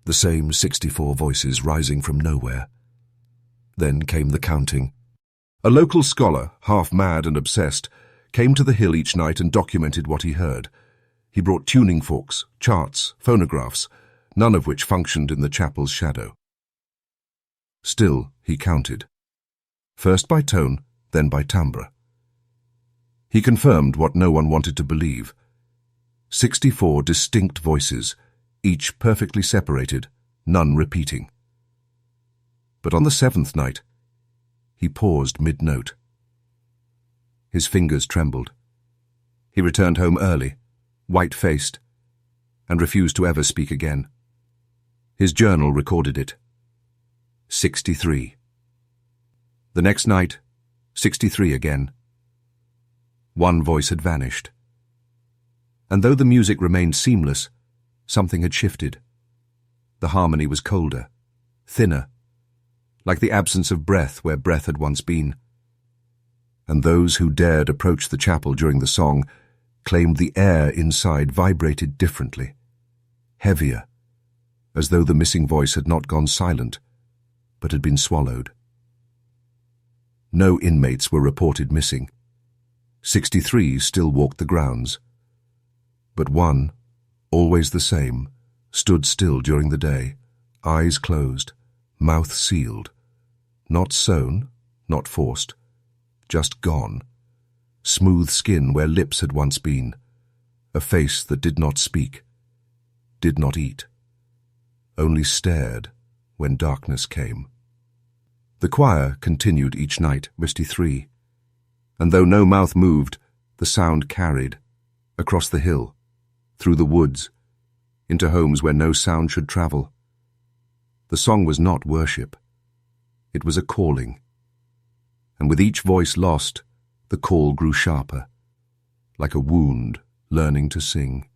the same 64 voices rising from nowhere. Then came the counting. A local scholar, half mad and obsessed, came to the hill each night and documented what he heard. He brought tuning forks, charts, phonographs, none of which functioned in the chapel's shadow. Still, he counted. First by tone, then by timbre. He confirmed what no one wanted to believe. 64 distinct voices, each perfectly separated, none repeating. But on the 7th night, he paused mid-note. His fingers trembled. He returned home early, white-faced, and refused to ever speak again. His journal recorded it. 63. The next night, 63 again. One voice had vanished. And though the music remained seamless, something had shifted. The harmony was colder, thinner, like the absence of breath where breath had once been. And those who dared approach the chapel during the song claimed the air inside vibrated differently, heavier, as though the missing voice had not gone silent, but had been swallowed. No inmates were reported missing. 63 still walked the grounds. But one, always the same, stood still during the day, eyes closed, mouth sealed, not sewn, not forced, just gone, smooth skin where lips had once been, a face that did not speak, did not eat, only stared when darkness came. The choir continued each night, 53, and though no mouth moved, the sound carried, across the hill, through the woods, into homes where no sound should travel. The song was not worship. It was a calling. And with each voice lost, the call grew sharper, like a wound learning to sing.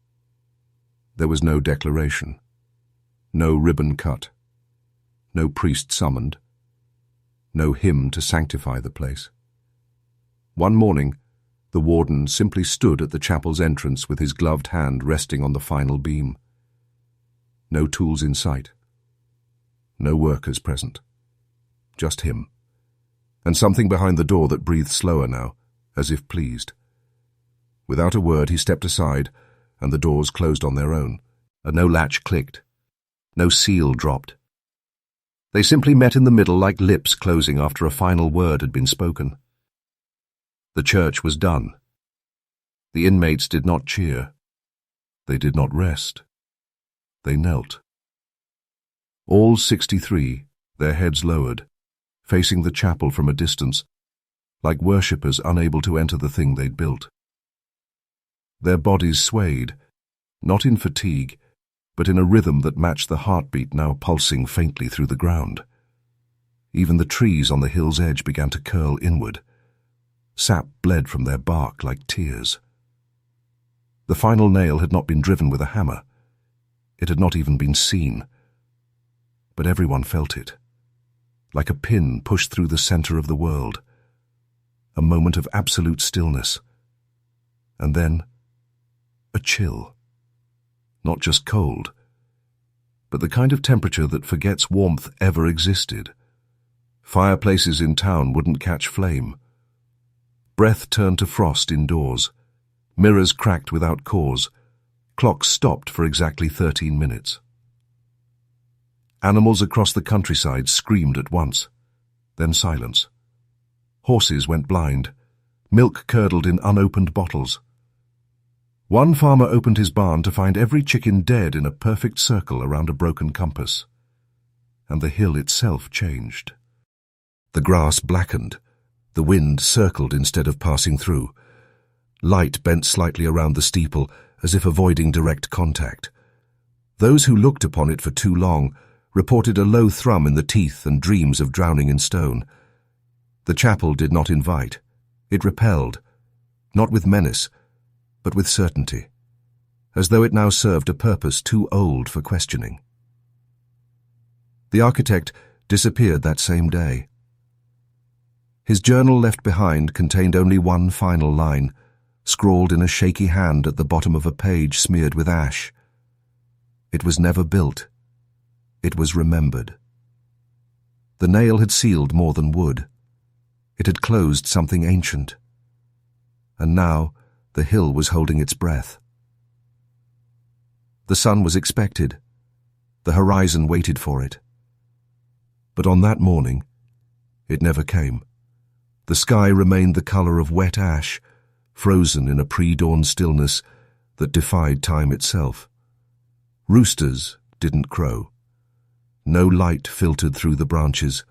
There was no declaration, no ribbon cut, no priest summoned, no hymn to sanctify the place. One morning, the warden simply stood at the chapel's entrance with his gloved hand resting on the final beam. No tools in sight. No workers present. Just him. And something behind the door that breathed slower now, as if pleased. Without a word, he stepped aside, and the doors closed on their own, and no latch clicked. No seal dropped. They simply met in the middle like lips closing after a final word had been spoken. The church was done. The inmates did not cheer. They did not rest. They knelt. All 63, their heads lowered, facing the chapel from a distance, like worshippers unable to enter the thing they'd built. Their bodies swayed, not in fatigue, but in a rhythm that matched the heartbeat now pulsing faintly through the ground. Even the trees on the hill's edge began to curl inward. Sap bled from their bark like tears. The final nail had not been driven with a hammer. It had not even been seen. But everyone felt it, like a pin pushed through the center of the world. A moment of absolute stillness. And then, a chill. Not just cold, but the kind of temperature that forgets warmth ever existed. Fireplaces in town wouldn't catch flame. Breath turned to frost indoors. Mirrors cracked without cause. Clocks stopped for exactly 13 minutes. Animals across the countryside screamed at once. Then silence. Horses went blind. Milk curdled in unopened bottles. One farmer opened his barn to find every chicken dead in a perfect circle around a broken compass. And the hill itself changed. The grass blackened. The wind circled instead of passing through. Light bent slightly around the steeple, as if avoiding direct contact. Those who looked upon it for too long reported a low thrum in the teeth and dreams of drowning in stone. The chapel did not invite. It repelled, not with menace, but with certainty, as though it now served a purpose too old for questioning. The architect disappeared that same day. His journal left behind contained only one final line, scrawled in a shaky hand at the bottom of a page smeared with ash. It was never built. It was remembered. The nail had sealed more than wood. It had closed something ancient. And now the hill was holding its breath. The sun was expected. The horizon waited for it. But on that morning, it never came. The sky remained the color of wet ash, frozen in a pre-dawn stillness that defied time itself. Roosters didn't crow. No light filtered through the branches.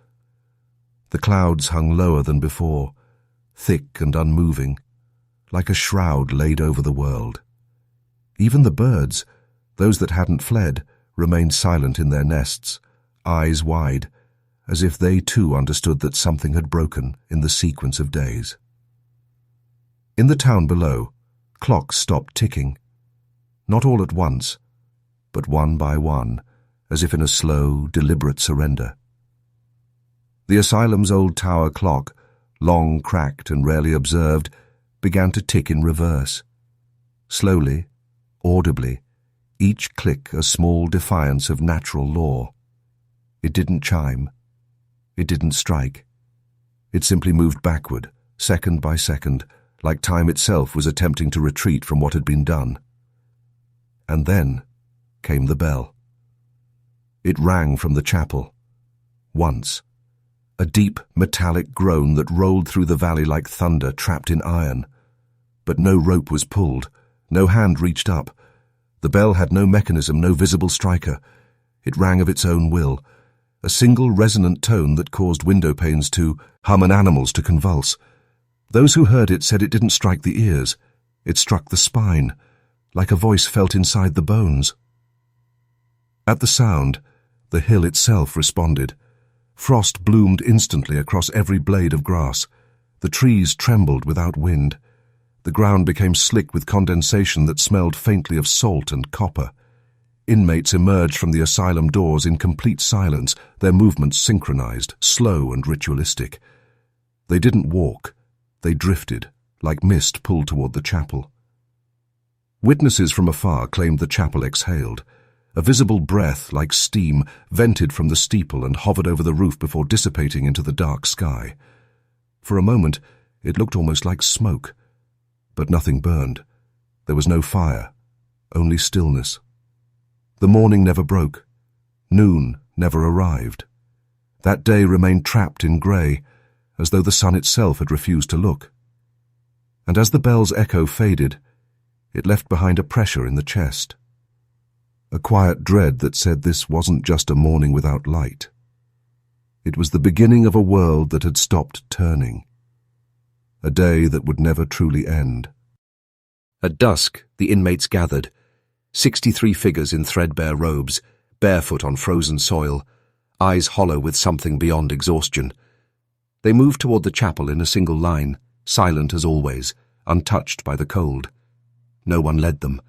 The clouds hung lower than before, thick and unmoving, like a shroud laid over the world. Even the birds, those that hadn't fled, remained silent in their nests, eyes wide, as if they too understood that something had broken in the sequence of days. In the town below, clocks stopped ticking, not all at once, but one by one, as if in a slow, deliberate surrender. The asylum's old tower clock, long cracked and rarely observed, began to tick in reverse. Slowly, audibly, each click a small defiance of natural law. It didn't chime. It didn't strike. It simply moved backward, second by second, like time itself was attempting to retreat from what had been done. And then came the bell. It rang from the chapel. Once. A deep, metallic groan that rolled through the valley like thunder trapped in iron. But no rope was pulled. No hand reached up. The bell had no mechanism, no visible striker. It rang of its own will, a single resonant tone that caused window panes to hum and animals to convulse. Those who heard it said it didn't strike the ears. It struck the spine, like a voice felt inside the bones. At the sound, the hill itself responded. Frost bloomed instantly across every blade of grass. The trees trembled without wind. The ground became slick with condensation that smelled faintly of salt and copper. Inmates emerged from the asylum doors in complete silence, their movements synchronized, slow and ritualistic. They didn't walk. They drifted, like mist pulled toward the chapel. Witnesses from afar claimed the chapel exhaled. A visible breath, like steam, vented from the steeple and hovered over the roof before dissipating into the dark sky. For a moment, it looked almost like smoke. But nothing burned. There was no fire, only stillness. The morning never broke. Noon never arrived. That day remained trapped in grey, as though the sun itself had refused to look. And as the bell's echo faded, it left behind a pressure in the chest. A quiet dread that said this wasn't just a morning without light. It was the beginning of a world that had stopped turning. A day that would never truly end. At dusk, the inmates gathered, 63 figures in threadbare robes, barefoot on frozen soil, eyes hollow with something beyond exhaustion. They moved toward the chapel in a single line, silent as always, untouched by the cold. No one led them.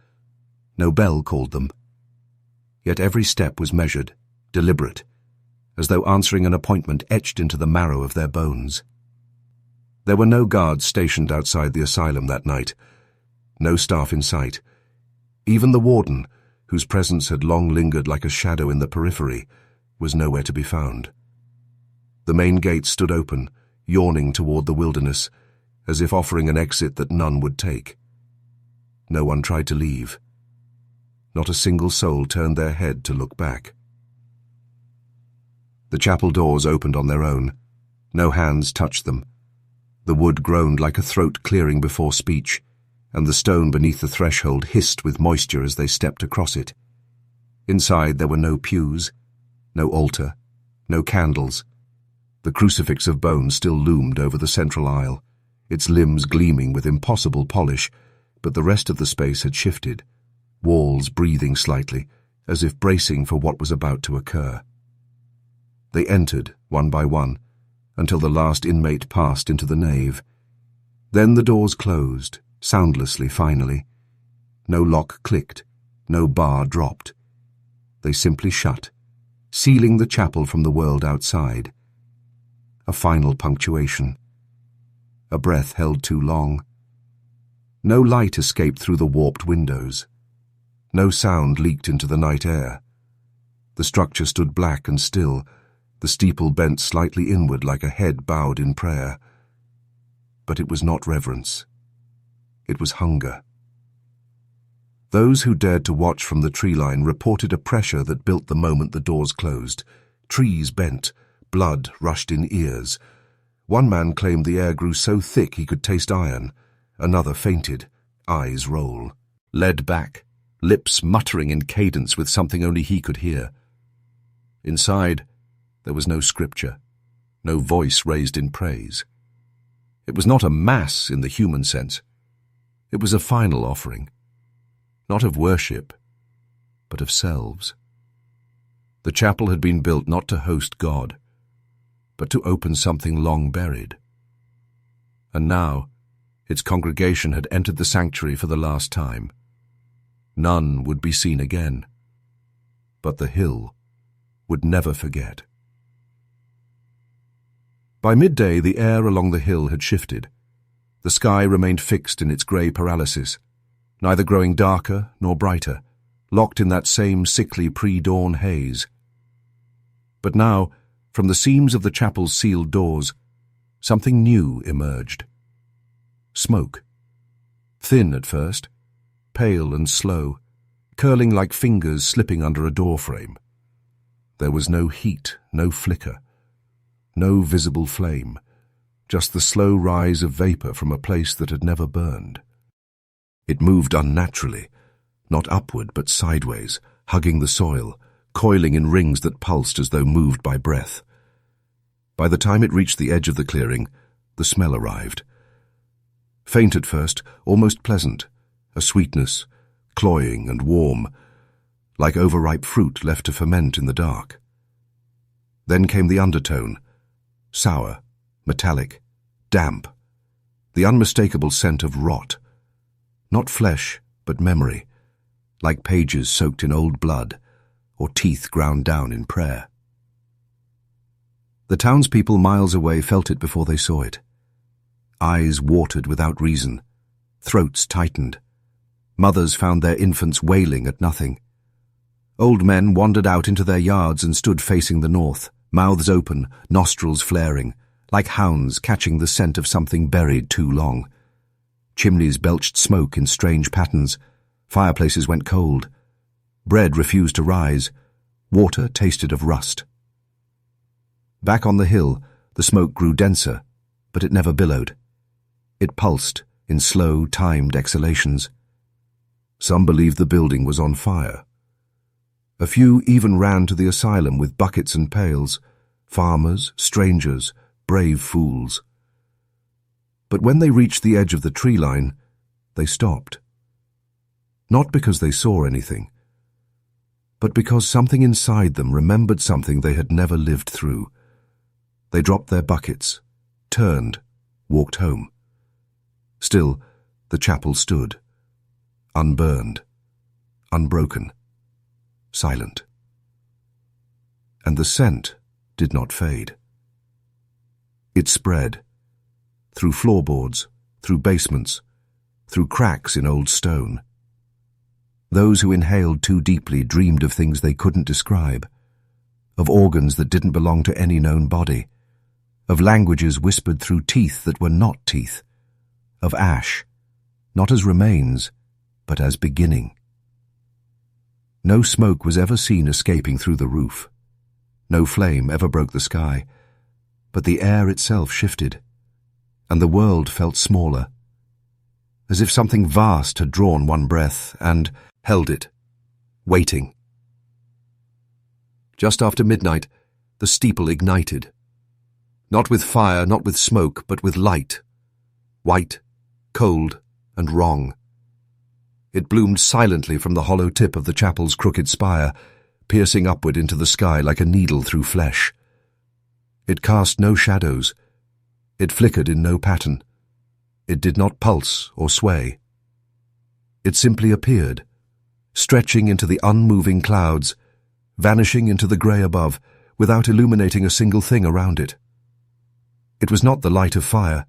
No bell called them. Yet every step was measured, deliberate, as though answering an appointment etched into the marrow of their bones. There were no guards stationed outside the asylum that night, no staff in sight. Even the warden, whose presence had long lingered like a shadow in the periphery, was nowhere to be found. The main gate stood open, yawning toward the wilderness, as if offering an exit that none would take. No one tried to leave. Not a single soul turned their head to look back. The chapel doors opened on their own. No hands touched them. The wood groaned like a throat clearing before speech, and the stone beneath the threshold hissed with moisture as they stepped across it. Inside there were no pews, no altar, no candles. The crucifix of bone still loomed over the central aisle, its limbs gleaming with impossible polish, but the rest of the space had shifted, walls breathing slightly, as if bracing for what was about to occur. They entered, one by one, until the last inmate passed into the nave. Then the doors closed, soundlessly finally. No lock clicked, no bar dropped. They simply shut, sealing the chapel from the world outside. A final punctuation. A breath held too long. No light escaped through the warped windows. No sound leaked into the night air. The structure stood black and still, the steeple bent slightly inward like a head bowed in prayer. But it was not reverence. It was hunger. Those who dared to watch from the tree line reported a pressure that built the moment the doors closed. Trees bent, blood rushed in ears. One man claimed the air grew so thick he could taste iron. Another fainted, eyes roll, led back, lips muttering in cadence with something only he could hear. Inside, there was no scripture, no voice raised in praise. It was not a mass in the human sense. It was a final offering, not of worship, but of selves. The chapel had been built not to host God, but to open something long buried. And now, its congregation had entered the sanctuary for the last time. None would be seen again, but the hill would never forget. By midday, the air along the hill had shifted. The sky remained fixed in its grey paralysis, neither growing darker nor brighter, locked in that same sickly pre-dawn haze. But now, from the seams of the chapel's sealed doors, something new emerged. Smoke. Thin at first, pale and slow, curling like fingers slipping under a doorframe. There was no heat, no flicker, no visible flame, just the slow rise of vapour from a place that had never burned. It moved unnaturally, not upward but sideways, hugging the soil, coiling in rings that pulsed as though moved by breath. By the time it reached the edge of the clearing, the smell arrived. Faint at first, almost pleasant, a sweetness, cloying and warm, like overripe fruit left to ferment in the dark. Then came the undertone, sour, metallic, damp, the unmistakable scent of rot. Not flesh, but memory, like pages soaked in old blood, or teeth ground down in prayer. The townspeople miles away felt it before they saw it. Eyes watered without reason, throats tightened. Mothers found their infants wailing at nothing. Old men wandered out into their yards and stood facing the north, mouths open, nostrils flaring, like hounds catching the scent of something buried too long. Chimneys belched smoke in strange patterns. Fireplaces went cold. Bread refused to rise. Water tasted of rust. Back on the hill, the smoke grew denser, but it never billowed. It pulsed in slow, timed exhalations. Some believed the building was on fire. A few even ran to the asylum with buckets and pails, farmers, strangers, brave fools. But when they reached the edge of the tree line, they stopped. Not because they saw anything, but because something inside them remembered something they had never lived through. They dropped their buckets, turned, walked home. Still, the chapel stood, unburned, unbroken, silent. And the scent did not fade. It spread, through floorboards, through basements, through cracks in old stone. Those who inhaled too deeply dreamed of things they couldn't describe, of organs that didn't belong to any known body, of languages whispered through teeth that were not teeth, of ash, not as remains, but as beginning. No smoke was ever seen escaping through the roof. No flame ever broke the sky, but the air itself shifted, and the world felt smaller, as if something vast had drawn one breath and held it, waiting. Just after midnight, the steeple ignited. Not with fire, not with smoke, but with light. White, cold, and wrong. It bloomed silently from the hollow tip of the chapel's crooked spire, piercing upward into the sky like a needle through flesh. It cast no shadows. It flickered in no pattern. It did not pulse or sway. It simply appeared, stretching into the unmoving clouds, vanishing into the grey above, without illuminating a single thing around it. It was not the light of fire.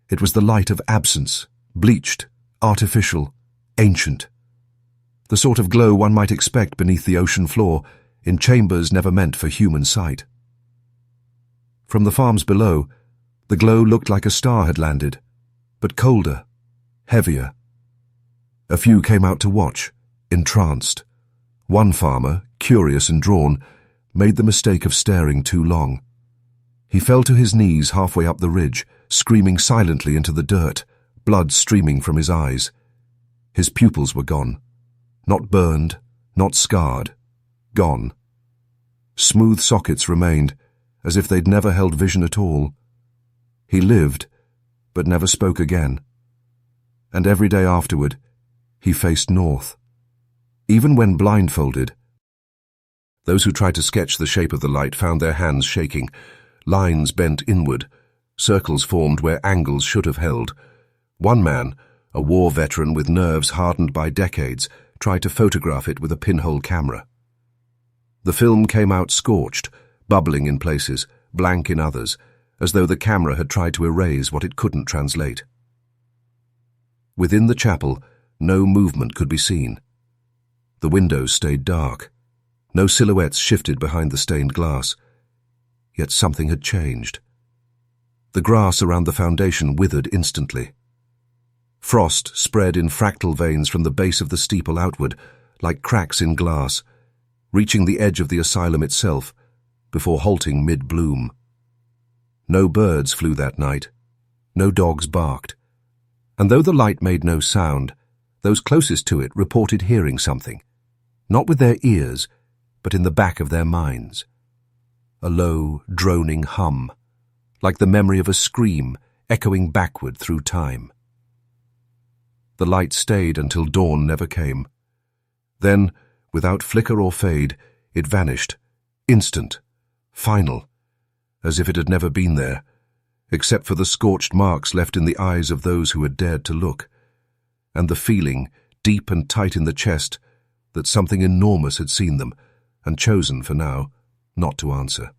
It was the light of absence, bleached, artificial, ancient. The sort of glow one might expect beneath the ocean floor, in chambers never meant for human sight. From the farms below, the glow looked like a star had landed, but colder, heavier. A few came out to watch, entranced. One farmer, curious and drawn, made the mistake of staring too long. He fell to his knees halfway up the ridge, screaming silently into the dirt, blood streaming from his eyes. His pupils were gone. Not burned, not scarred. Gone. Smooth sockets remained, as if they'd never held vision at all. He lived, but never spoke again. And every day afterward, he faced north. Even when blindfolded, those who tried to sketch the shape of the light found their hands shaking, lines bent inward, circles formed where angles should have held. One man, a war veteran with nerves hardened by decades, tried to photograph it with a pinhole camera. The film came out scorched, bubbling in places, blank in others, as though the camera had tried to erase what it couldn't translate. Within the chapel, no movement could be seen. The windows stayed dark. No silhouettes shifted behind the stained glass. Yet something had changed. The grass around the foundation withered instantly. Frost spread in fractal veins from the base of the steeple outward, like cracks in glass, reaching the edge of the asylum itself, before halting mid-bloom. No birds flew that night. No dogs barked. And though the light made no sound, those closest to it reported hearing something, not with their ears, but in the back of their minds. A low, droning hum, like the memory of a scream echoing backward through time. The light stayed until dawn never came. Then, without flicker or fade, it vanished, instant, final, as if it had never been there, except for the scorched marks left in the eyes of those who had dared to look, and the feeling, deep and tight in the chest, that something enormous had seen them, and chosen, for now, not to answer.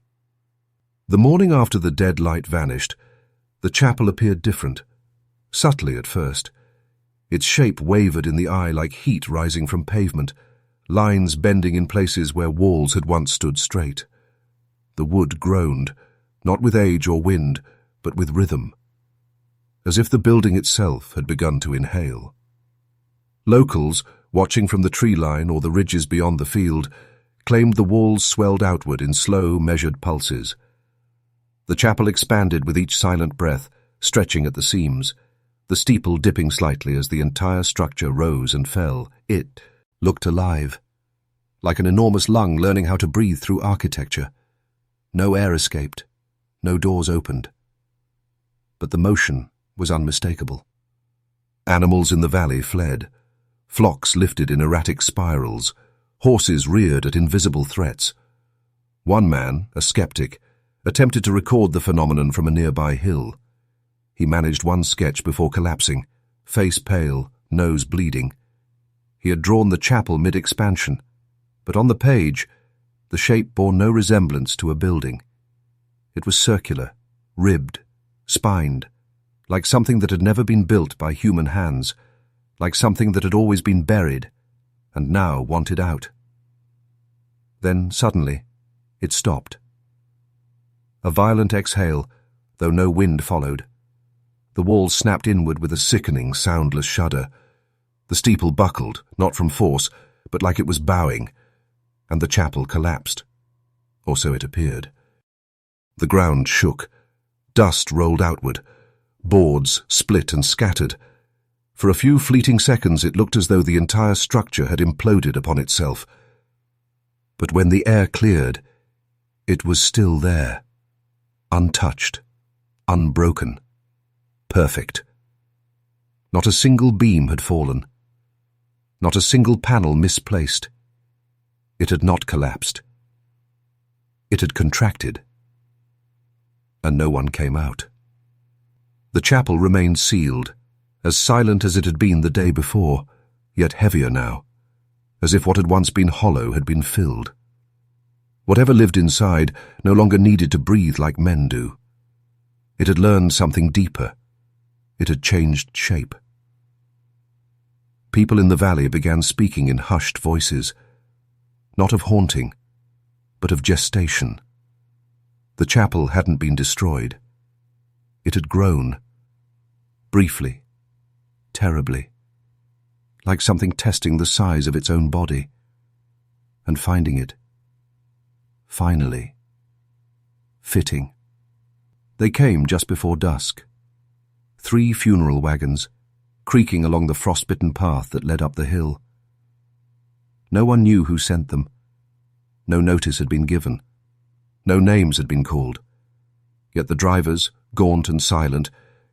The morning after the dead light vanished, the chapel appeared different, subtly at first. Its shape wavered in the eye like heat rising from pavement, lines bending in places where walls had once stood straight. The wood groaned, not with age or wind, but with rhythm, as if the building itself had begun to inhale. Locals, watching from the tree line or the ridges beyond the field, claimed the walls swelled outward in slow, measured pulses. The chapel expanded with each silent breath, stretching at the seams, the steeple dipping slightly as the entire structure rose and fell. It looked alive, like an enormous lung learning how to breathe through architecture. No air escaped, no doors opened. But the motion was unmistakable. Animals in the valley fled. Flocks lifted in erratic spirals. Horses reared at invisible threats. One man, a skeptic, attempted to record the phenomenon from a nearby hill. He managed one sketch before collapsing, face pale, nose bleeding. He had drawn the chapel mid-expansion, but on the page, the shape bore no resemblance to a building. It was circular, ribbed, spined, like something that had never been built by human hands, like something that had always been buried and now wanted out. Then, suddenly, it stopped. A violent exhale, though no wind followed. The wall snapped inward with a sickening, soundless shudder. The steeple buckled, not from force, but like it was bowing, and the chapel collapsed. Or so it appeared. The ground shook. Dust rolled outward. Boards split and scattered. For a few fleeting seconds it looked as though the entire structure had imploded upon itself. But when the air cleared, it was still there, untouched, unbroken, perfect. Not a single beam had fallen. Not a single panel misplaced. It had not collapsed. It had contracted. And no one came out. The chapel remained sealed, as silent as it had been the day before, yet heavier now, as if what had once been hollow had been filled. Whatever lived inside no longer needed to breathe like men do. It had learned something deeper. It had changed shape. People in the valley began speaking in hushed voices, not of haunting, but of gestation. The chapel hadn't been destroyed. It had grown, briefly, terribly, like something testing the size of its own body, and finding it, finally, fitting. They came just before dusk. 3 funeral wagons, creaking along the frostbitten path that led up the hill. No one knew who sent them. No notice had been given. No names had been called. Yet the drivers, gaunt and silent,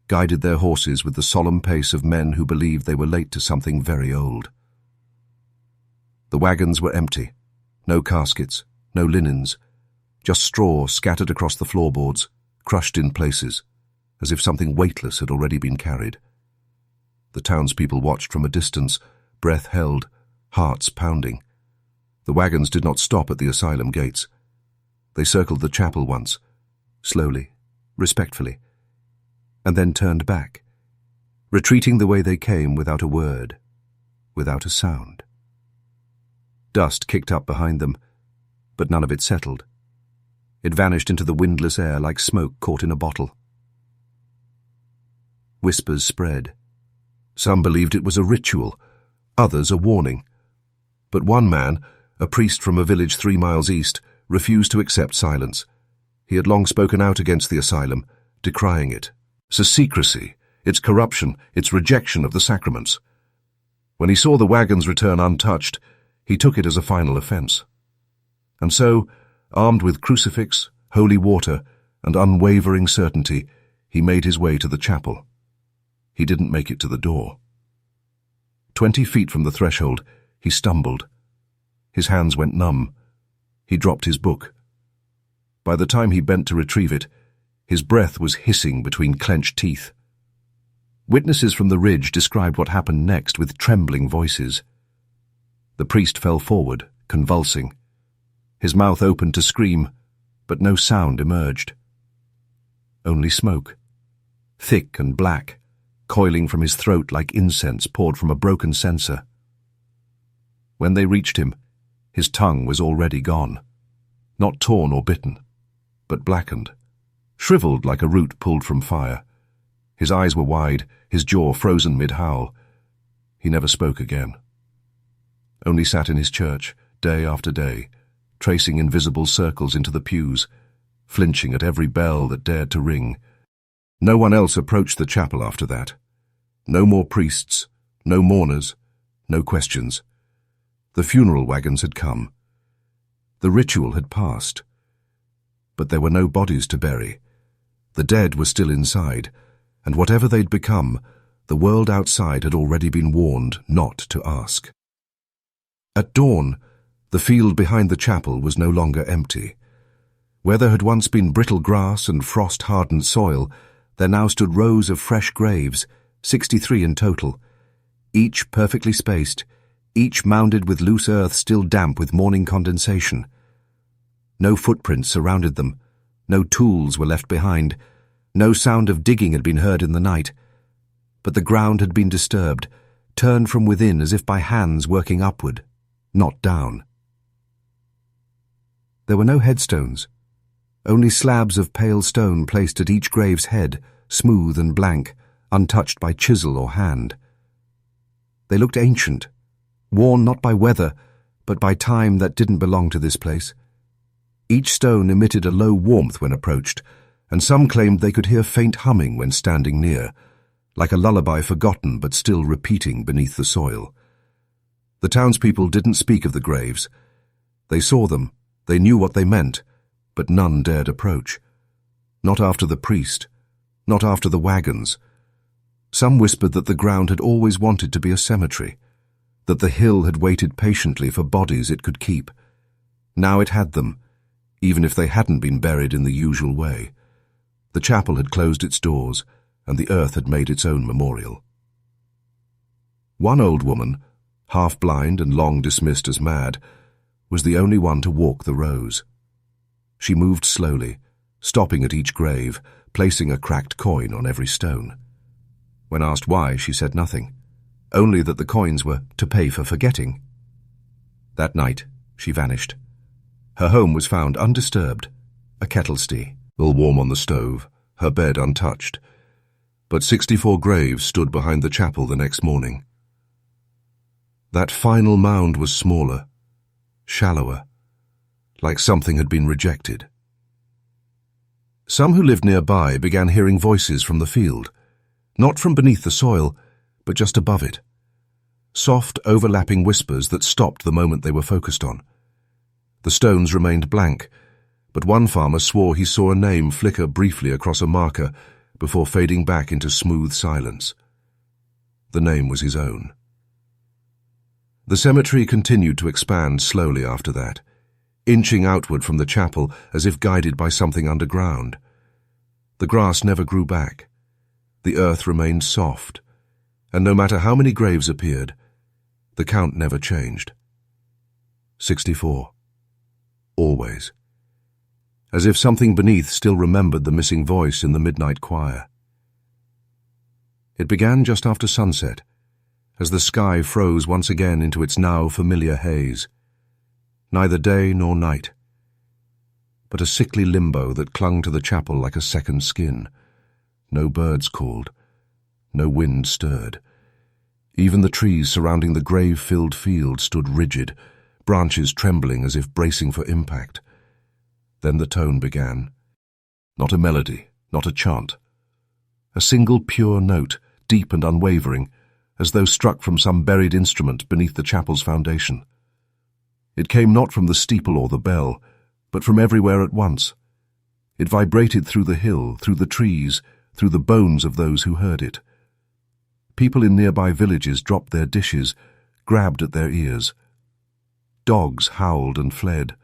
guided their horses with the solemn pace of men who believed they were late to something very old. The wagons were empty. No caskets, no linens, just straw scattered across the floorboards, crushed in places, as if something weightless had already been carried. The townspeople watched from a distance, breath held, hearts pounding. The wagons did not stop at the asylum gates. They circled the chapel once, slowly, respectfully, and then turned back, retreating the way they came without a word, without a sound. Dust kicked up behind them, but none of it settled. It vanished into the windless air like smoke caught in a bottle. Whispers spread. Some believed it was a ritual, others a warning. But one man, a priest from a village 3 miles east, refused to accept silence. He had long spoken out against the asylum, decrying it. Its secrecy, its corruption, its rejection of the sacraments. When he saw the wagons return untouched, he took it as a final offense. And so, armed with crucifix, holy water, and unwavering certainty, he made his way to the chapel. He didn't make it to the door. 20 feet from the threshold, he stumbled. His hands went numb. He dropped his book. By the time he bent to retrieve it, his breath was hissing between clenched teeth. Witnesses from the ridge described what happened next with trembling voices. The priest fell forward, convulsing. His mouth opened to scream, but no sound emerged. Only smoke, thick and black, coiling from his throat like incense poured from a broken censer. When they reached him, his tongue was already gone, not torn or bitten, but blackened, shriveled like a root pulled from fire. His eyes were wide, his jaw frozen mid-howl. He never spoke again. Only sat in his church, day after day, tracing invisible circles into the pews, flinching at every bell that dared to ring. No one else approached the chapel after that. No more priests, no mourners, no questions. The funeral wagons had come. The ritual had passed. But there were no bodies to bury. The dead were still inside, and whatever they'd become, the world outside had already been warned not to ask. At dawn, the field behind the chapel was no longer empty. Where there had once been brittle grass and frost-hardened soil, there now stood rows of fresh graves, 63 in total, each perfectly spaced, each mounded with loose earth still damp with morning condensation. No footprints surrounded them, no tools were left behind, no sound of digging had been heard in the night, but the ground had been disturbed, turned from within as if by hands working upward, not down. There were no headstones, only slabs of pale stone placed at each grave's head, smooth and blank, untouched by chisel or hand. They looked ancient, worn not by weather, but by time that didn't belong to this place. Each stone emitted a low warmth when approached, and some claimed they could hear faint humming when standing near, like a lullaby forgotten but still repeating beneath the soil. The townspeople didn't speak of the graves. They saw them, they knew what they meant, but none dared approach. Not after the priest, not after the wagons. Some whispered that the ground had always wanted to be a cemetery, that the hill had waited patiently for bodies it could keep. Now it had them, even if they hadn't been buried in the usual way. The chapel had closed its doors, and the earth had made its own memorial. One old woman, half-blind and long dismissed as mad, was the only one to walk the rows. She moved slowly, stopping at each grave, placing a cracked coin on every stone. When asked why, she said nothing, only that the coins were to pay for forgetting. That night, she vanished. Her home was found undisturbed, a kettle still warm on the stove, her bed untouched. But 64 graves stood behind the chapel the next morning. That final mound was smaller, shallower, like something had been rejected. Some who lived nearby began hearing voices from the field, not from beneath the soil, but just above it. Soft, overlapping whispers that stopped the moment they were focused on. The stones remained blank, but one farmer swore he saw a name flicker briefly across a marker before fading back into smooth silence. The name was his own. The cemetery continued to expand slowly after that, inching outward from the chapel as if guided by something underground. The grass never grew back. The earth remained soft, and no matter how many graves appeared, the count never changed. 64. Always. as if something beneath still remembered the missing voice in the midnight choir. It began just after sunset, as the sky froze once again into its now familiar haze. Neither day nor night, but a sickly limbo that clung to the chapel like a second skin. No birds called, no wind stirred. Even the trees surrounding the grave-filled field stood rigid, branches trembling as if bracing for impact. Then the tone began. Not a melody, not a chant. A single pure note, deep and unwavering, as though struck from some buried instrument beneath the chapel's foundation. It came not from the steeple or the bell, but from everywhere at once. It vibrated through the hill, through the trees, through the bones of those who heard it. People in nearby villages dropped their dishes, grabbed at their ears. Dogs howled and fled.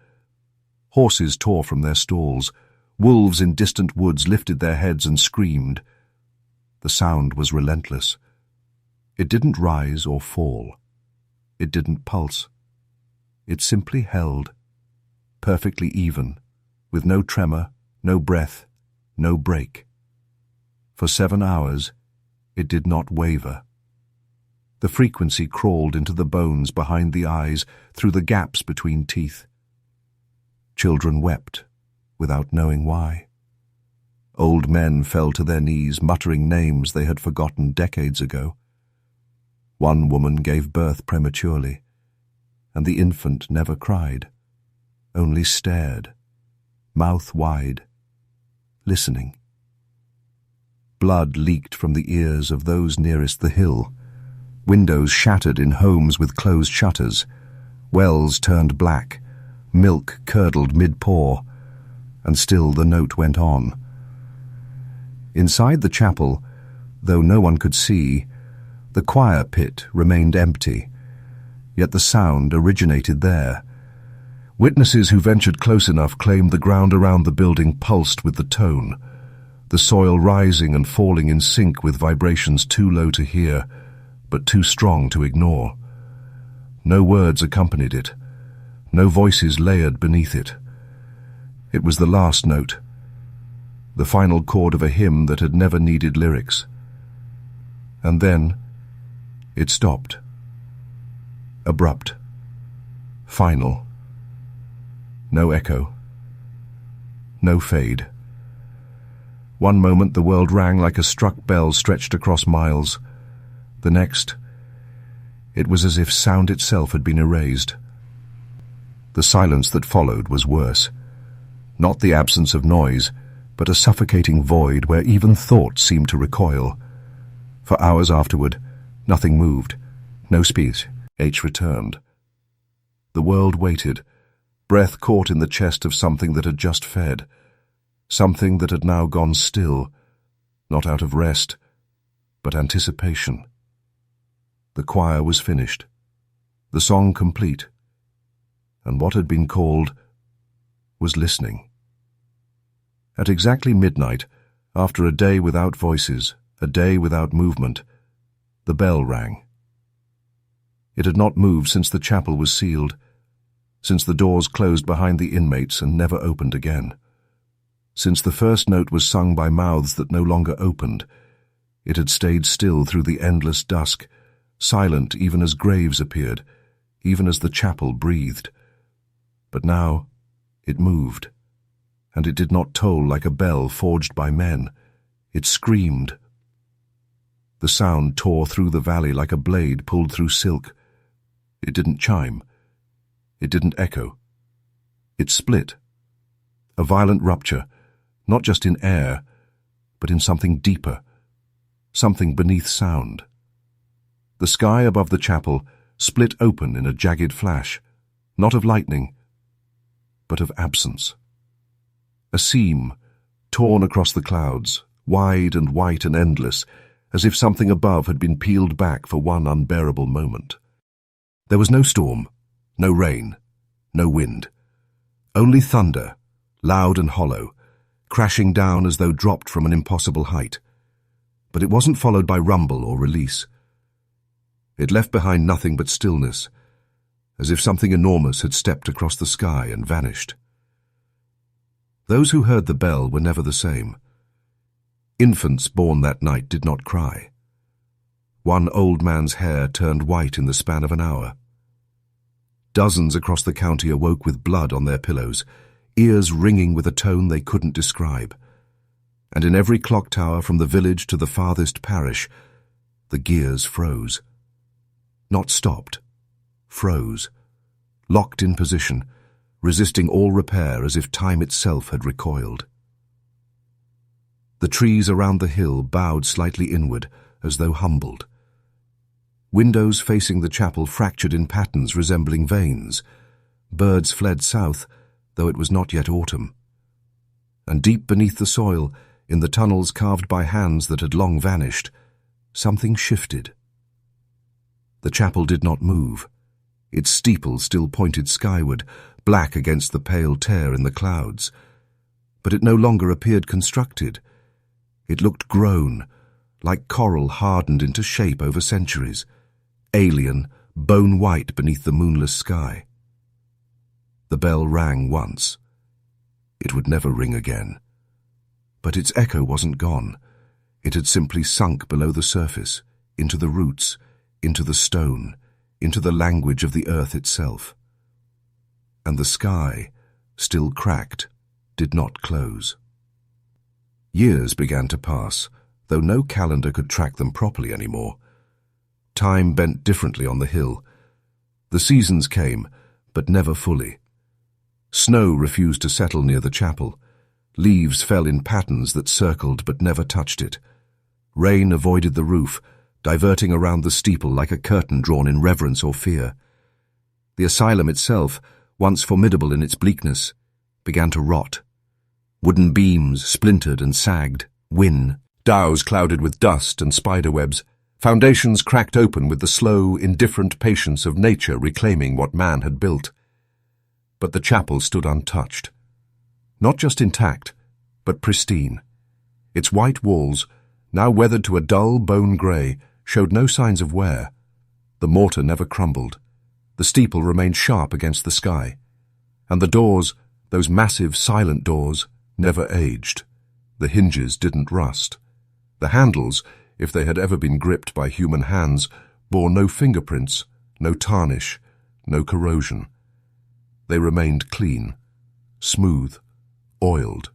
Horses tore from their stalls. Wolves in distant woods lifted their heads and screamed. The sound was relentless. It didn't rise or fall. It didn't pulse. It simply held, perfectly even, with no tremor, no breath, no break. For 7 hours, it did not waver. The frequency crawled into the bones behind the eyes, through the gaps between teeth. Children wept, without knowing why. Old men fell to their knees, muttering names they had forgotten decades ago. One woman gave birth prematurely, and the infant never cried, only stared, mouth wide, listening. Blood leaked from the ears of those nearest the hill. Windows shattered in homes with closed shutters. Wells turned black. Milk curdled mid-pour. And still the note went on. Inside the chapel, though no one could see, the choir pit remained empty, yet the sound originated there. Witnesses who ventured close enough claimed the ground around the building pulsed with the tone, the soil rising and falling in sync with vibrations too low to hear, but too strong to ignore. No words accompanied it, no voices layered beneath it. It was the last note, the final chord of a hymn that had never needed lyrics. And then it stopped. Abrupt. Final. No echo. No fade. One moment the world rang like a struck bell stretched across miles. The next, it was as if sound itself had been erased. The silence that followed was worse. Not the absence of noise, but a suffocating void where even thought seemed to recoil. For hours afterward, nothing moved. No speech. H returned. The world waited, breath caught in the chest of something that had just fed, something that had now gone still, not out of rest, but anticipation. The choir was finished, the song complete, and what had been called was listening. At exactly midnight, after a day without voices, a day without movement, the bell rang. It had not moved since the chapel was sealed, since the doors closed behind the inmates and never opened again. Since the first note was sung by mouths that no longer opened, it had stayed still through the endless dusk, silent even as graves appeared, even as the chapel breathed. But now it moved, and it did not toll like a bell forged by men. It screamed. The sound tore through the valley like a blade pulled through silk. It didn't chime. It didn't echo. It split. A violent rupture, not just in air, but in something deeper, something beneath sound. The sky above the chapel split open in a jagged flash, not of lightning, but of absence. A seam, torn across the clouds, wide and white and endless, as if something above had been peeled back for one unbearable moment. There was no storm, no rain, no wind. Only thunder, loud and hollow, crashing down as though dropped from an impossible height. But it wasn't followed by rumble or release. It left behind nothing but stillness, as if something enormous had stepped across the sky and vanished. Those who heard the bell were never the same. Infants born that night did not cry. One old man's hair turned white in the span of an hour. Dozens across the county awoke with blood on their pillows, ears ringing with a tone they couldn't describe. And in every clock tower from the village to the farthest parish, the gears froze. Not stopped, froze, locked in position, resisting all repair as if time itself had recoiled. The trees around the hill bowed slightly inward, as though humbled. Windows facing the chapel fractured in patterns resembling veins. Birds fled south, though it was not yet autumn. And deep beneath the soil, in the tunnels carved by hands that had long vanished, something shifted. The chapel did not move. Its steeple still pointed skyward, black against the pale tear in the clouds. But it no longer appeared constructed. It looked grown, like coral hardened into shape over centuries, alien, bone-white beneath the moonless sky. The bell rang once. It would never ring again. But its echo wasn't gone. It had simply sunk below the surface, into the roots, into the stone, into the language of the earth itself. And the sky, still cracked, did not close. Years began to pass, though no calendar could track them properly anymore. Time bent differently on the hill. The seasons came, but never fully. Snow refused to settle near the chapel. Leaves fell in patterns that circled but never touched it. Rain avoided the roof, diverting around the steeple like a curtain drawn in reverence or fear. The asylum itself, once formidable in its bleakness, began to rot. Wooden beams splintered and sagged, dows clouded with dust and spiderwebs, foundations cracked open with the slow, indifferent patience of nature reclaiming what man had built. But the chapel stood untouched. Not just intact, but pristine. Its white walls, now weathered to a dull bone grey, showed no signs of wear. The mortar never crumbled. The steeple remained sharp against the sky. And the doors, those massive, silent doors, never aged. The hinges didn't rust. The handles, if they had ever been gripped by human hands, bore no fingerprints, no tarnish, no corrosion. They remained clean, smooth, oiled,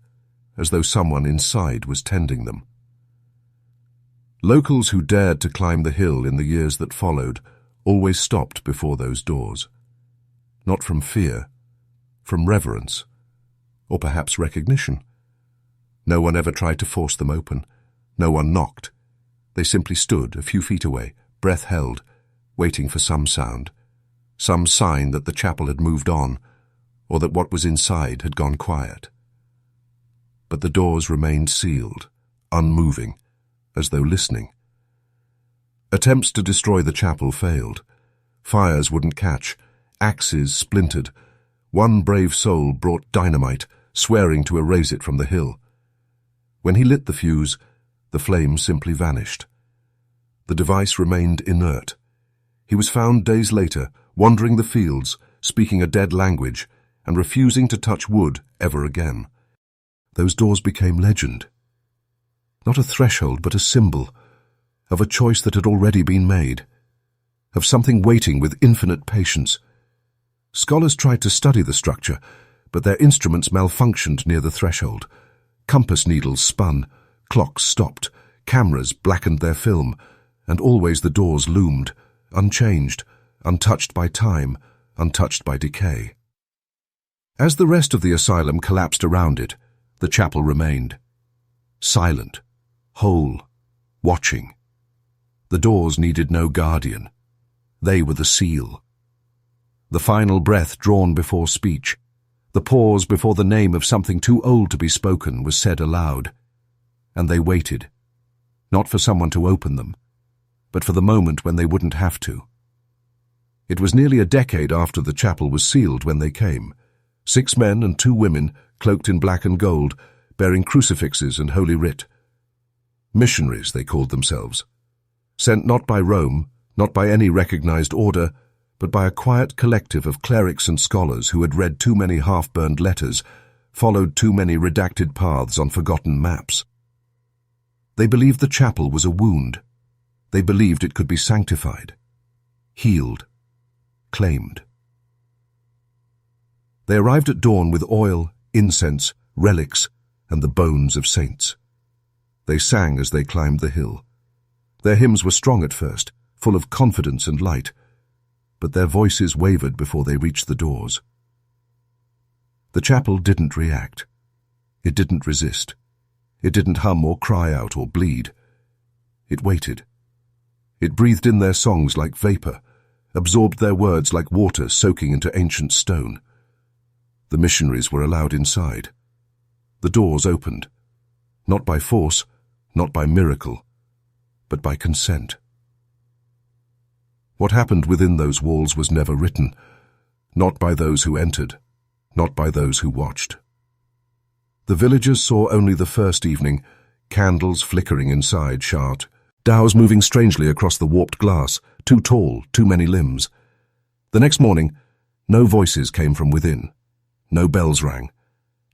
as though someone inside was tending them. Locals who dared to climb the hill in the years that followed always stopped before those doors. Not from fear, from reverence, or perhaps recognition. No one ever tried to force them open. No one knocked. They simply stood a few feet away, breath held, waiting for some sound, some sign that the chapel had moved on, or that what was inside had gone quiet. But the doors remained sealed, unmoving, as though listening. Attempts to destroy the chapel failed. Fires wouldn't catch, axes splintered. One brave soul brought dynamite, swearing to erase it from the hill. When he lit the fuse, the flame simply vanished. The device remained inert. He was found days later, wandering the fields, speaking a dead language, and refusing to touch wood ever again. Those doors became legend. Not a threshold, but a symbol of a choice that had already been made, of something waiting with infinite patience. Scholars tried to study the structure, but their instruments malfunctioned near the threshold. Compass needles spun, clocks stopped, cameras blackened their film, and always the doors loomed, unchanged, untouched by time, untouched by decay. As the rest of the asylum collapsed around it, the chapel remained. Silent, whole, watching. The doors needed no guardian. They were the seal. The final breath drawn before speech, the pause before the name of something too old to be spoken was said aloud. And they waited, not for someone to open them, but for the moment when they wouldn't have to. It was nearly a decade after the chapel was sealed when they came. 6 men and 2 women, cloaked in black and gold, bearing crucifixes and Holy Writ. Missionaries, they called themselves. Sent not by Rome, not by any recognized order, but by a quiet collective of clerics and scholars who had read too many half-burned letters, followed too many redacted paths on forgotten maps. They believed the chapel was a wound. They believed it could be sanctified, healed, claimed. They arrived at dawn with oil, incense, relics, and the bones of saints. They sang as they climbed the hill. Their hymns were strong at first, full of confidence and light, but their voices wavered before they reached the doors. The chapel didn't react. It didn't resist. It didn't hum or cry out or bleed. It waited. It breathed in their songs like vapor, absorbed their words like water soaking into ancient stone. The missionaries were allowed inside. The doors opened, not by force, not by miracle, but by consent. What happened within those walls was never written, not by those who entered, not by those who watched. The villagers saw only the first evening, candles flickering inside Shart, dhows moving strangely across the warped glass, too tall, too many limbs. The next morning, no voices came from within, no bells rang,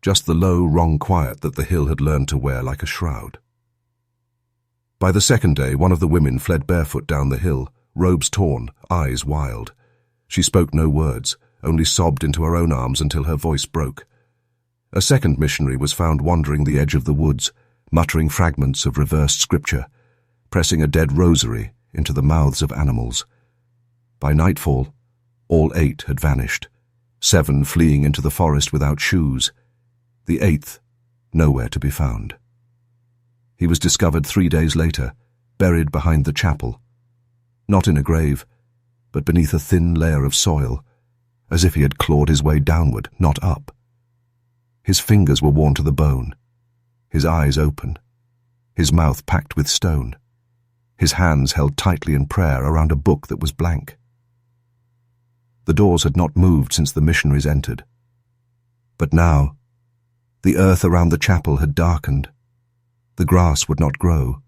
just the low, wrong quiet that the hill had learned to wear like a shroud. By the second day, one of the women fled barefoot down the hill, robes torn, eyes wild. She spoke no words, only sobbed into her own arms until her voice broke. A second missionary was found wandering the edge of the woods, muttering fragments of reversed scripture, pressing a dead rosary into the mouths of animals. By nightfall, all 8 had vanished, 7 fleeing into the forest without shoes, the 8th nowhere to be found. He was discovered 3 days later, buried behind the chapel, not in a grave, but beneath a thin layer of soil, as if he had clawed his way downward, not up. His fingers were worn to the bone, his eyes open, his mouth packed with stone, his hands held tightly in prayer around a book that was blank. The doors had not moved since the missionaries entered. But now, the earth around the chapel had darkened. The grass would not grow,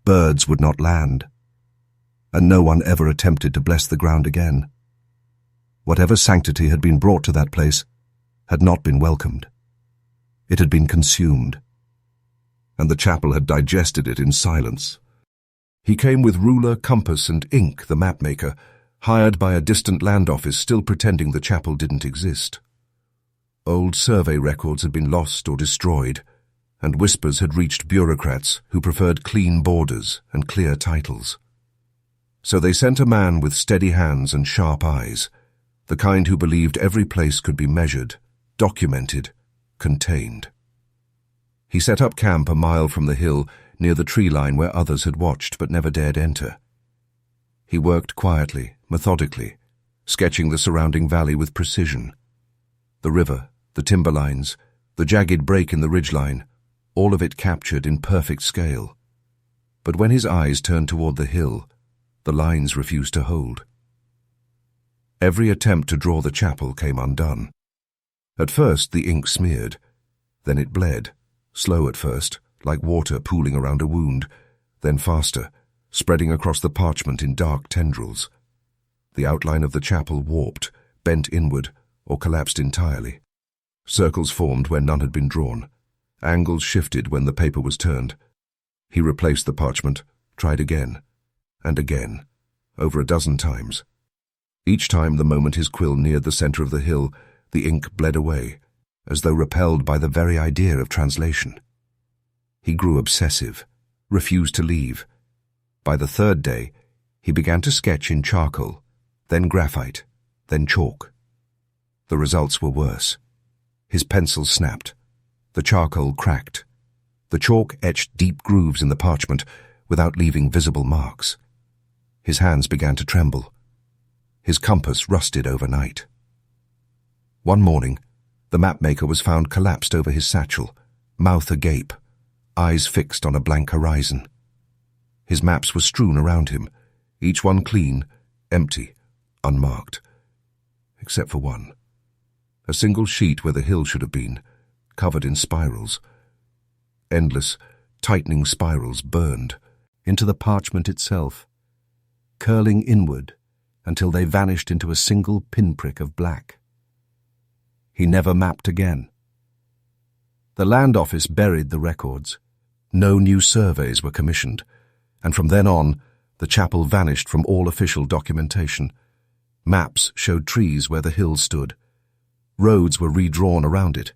birds would not land, and no one ever attempted to bless the ground again. Whatever sanctity had been brought to that place had not been welcomed. It had been consumed, and the chapel had digested it in silence. He came with ruler, compass, and ink, the mapmaker, hired by a distant land office still pretending the chapel didn't exist. Old survey records had been lost or destroyed, and whispers had reached bureaucrats who preferred clean borders and clear titles. So they sent a man with steady hands and sharp eyes, the kind who believed every place could be measured, documented, contained. He set up camp a mile from the hill, near the tree line where others had watched but never dared enter. He worked quietly, methodically, sketching the surrounding valley with precision. The river, the timberlines, the jagged break in the ridgeline, all of it captured in perfect scale. But when his eyes turned toward the hill, the lines refused to hold. Every attempt to draw the chapel came undone. At first the ink smeared, then it bled, slow at first, like water pooling around a wound, then faster, spreading across the parchment in dark tendrils. The outline of the chapel warped, bent inward, or collapsed entirely. Circles formed where none had been drawn. Angles shifted when the paper was turned. He replaced the parchment, tried again, and again, over a dozen times. Each time the moment his quill neared the center of the hill, the ink bled away, as though repelled by the very idea of translation. He grew obsessive, refused to leave. By the 3rd day, he began to sketch in charcoal, then graphite, then chalk. The results were worse. His pencil snapped. The charcoal cracked. The chalk etched deep grooves in the parchment without leaving visible marks. His hands began to tremble. His compass rusted overnight. One morning, the mapmaker was found collapsed over his satchel, mouth agape, eyes fixed on a blank horizon. His maps were strewn around him, each one clean, empty, unmarked. Except for one. A single sheet where the hill should have been, covered in spirals. Endless, tightening spirals burned into the parchment itself, curling inward until they vanished into a single pinprick of black. He never mapped again. The Land Office buried the records. No new surveys were commissioned, and from then on, the chapel vanished from all official documentation. Maps showed trees where the hill stood. Roads were redrawn around it.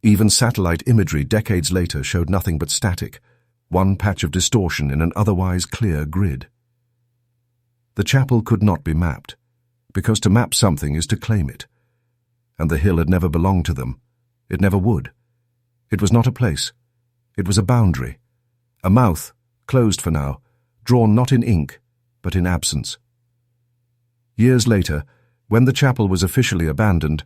Even satellite imagery decades later showed nothing but static, one patch of distortion in an otherwise clear grid. The chapel could not be mapped, because to map something is to claim it. And the hill had never belonged to them. It never would. It was not a place. It was a boundary, a mouth, closed for now, drawn not in ink, but in absence. Years later, when the chapel was officially abandoned,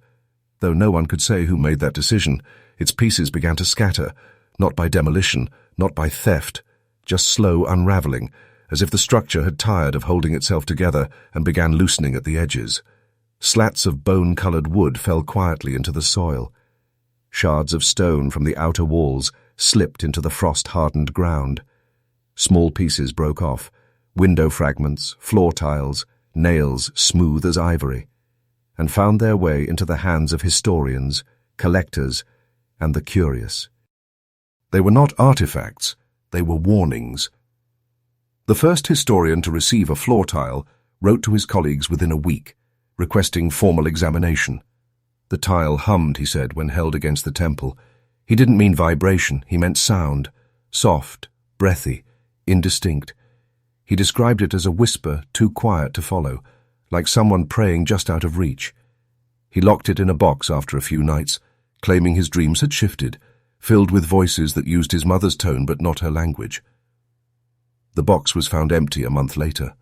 though no one could say who made that decision, its pieces began to scatter, not by demolition, not by theft, just slow unraveling, as if the structure had tired of holding itself together and began loosening at the edges. Slats of bone-colored wood fell quietly into the soil. Shards of stone from the outer walls slipped into the frost-hardened ground. Small pieces broke off, window fragments, floor tiles, nails smooth as ivory, and found their way into the hands of historians, collectors, and the curious. They were not artifacts, they were warnings. The first historian to receive a floor tile wrote to his colleagues within a week, requesting formal examination. The tile hummed, he said, when held against the temple. He didn't mean vibration, he meant sound, soft, breathy, indistinct. He described it as a whisper too quiet to follow, like someone praying just out of reach. He locked it in a box after a few nights, claiming his dreams had shifted, filled with voices that used his mother's tone but not her language. The box was found empty a month later.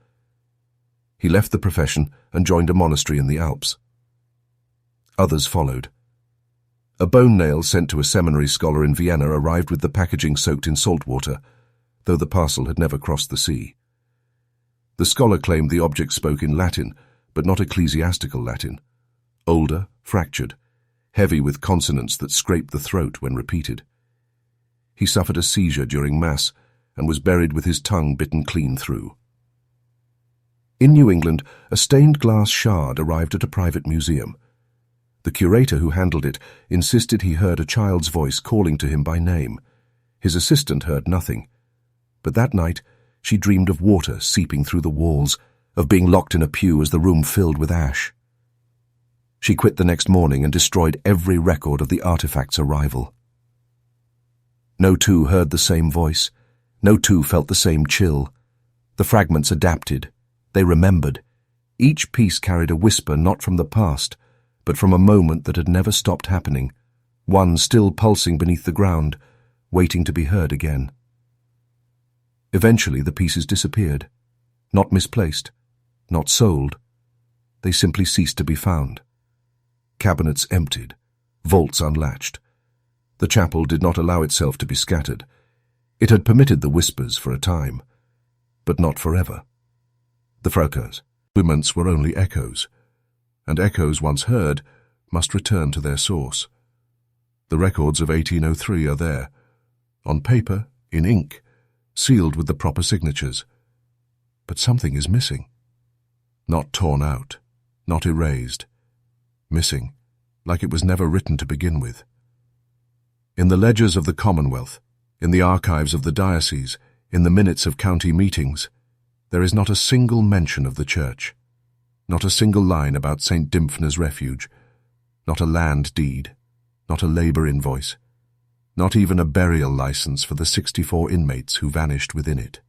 He left the profession and joined a monastery in the Alps. Others followed. A bone nail sent to a seminary scholar in Vienna arrived with the packaging soaked in salt water, though the parcel had never crossed the sea. The scholar claimed the object spoke in Latin, but not ecclesiastical Latin. Older, fractured, heavy with consonants that scraped the throat when repeated. He suffered a seizure during Mass and was buried with his tongue bitten clean through. In New England, a stained glass shard arrived at a private museum. The curator who handled it insisted he heard a child's voice calling to him by name. His assistant heard nothing. But that night, she dreamed of water seeping through the walls, of being locked in a pew as the room filled with ash. She quit the next morning and destroyed every record of the artifact's arrival. No two heard the same voice. No two felt the same chill. The fragments adapted. They remembered. Each piece carried a whisper not from the past, but from a moment that had never stopped happening, one still pulsing beneath the ground, waiting to be heard again. Eventually the pieces disappeared, not misplaced, not sold. They simply ceased to be found. Cabinets emptied, vaults unlatched. The chapel did not allow itself to be scattered. It had permitted the whispers for a time, but not forever. The fragments were only echoes, and echoes once heard must return to their source. The records of 1803 are there, on paper, in ink, sealed with the proper signatures. But something is missing. Not torn out, not erased. Missing, like it was never written to begin with. In the ledgers of the Commonwealth, in the archives of the diocese, in the minutes of county meetings, there is not a single mention of the church, not a single line about St. Dymphna's refuge, not a land deed, not a labour invoice, not even a burial license for the 64 inmates who vanished within it.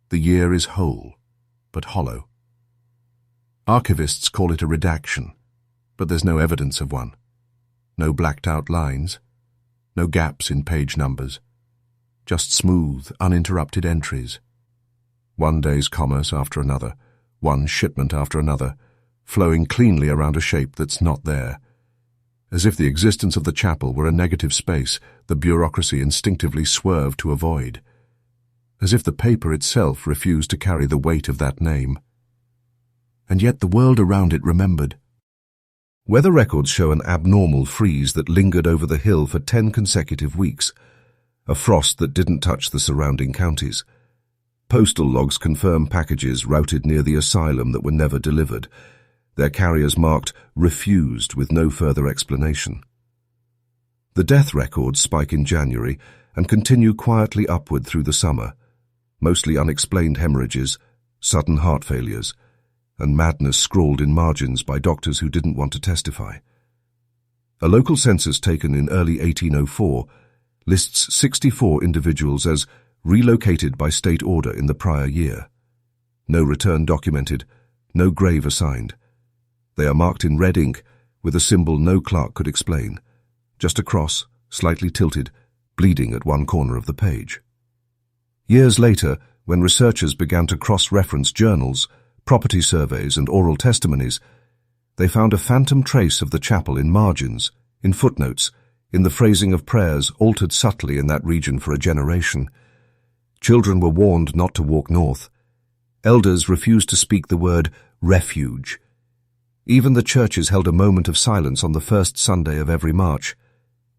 The year is whole, but hollow. Archivists call it a redaction, but there's no evidence of one. No blacked-out lines, no gaps in page numbers, just smooth, uninterrupted entries. One day's commerce after another, one shipment after another, flowing cleanly around a shape that's not there. As if the existence of the chapel were a negative space the bureaucracy instinctively swerved to avoid. As if the paper itself refused to carry the weight of that name. And yet the world around it remembered. Weather records show an abnormal freeze that lingered over the hill for 10 consecutive weeks, a frost that didn't touch the surrounding counties. Postal logs confirm packages routed near the asylum that were never delivered, their carriers marked "refused" with no further explanation. The death records spike in January and continue quietly upward through the summer, mostly unexplained hemorrhages, sudden heart failures, and madness scrawled in margins by doctors who didn't want to testify. A local census taken in early 1804 lists 64 individuals as relocated by state order in the prior year. No return documented, no grave assigned. They are marked in red ink with a symbol no clerk could explain, just a cross, slightly tilted, bleeding at one corner of the page. Years later, when researchers began to cross-reference journals, property surveys and oral testimonies, they found a phantom trace of the chapel in margins, in footnotes, in the phrasing of prayers altered subtly in that region for a generation. Children were warned not to walk north. Elders refused to speak the word refuge. Even the churches held a moment of silence on the first Sunday of every March,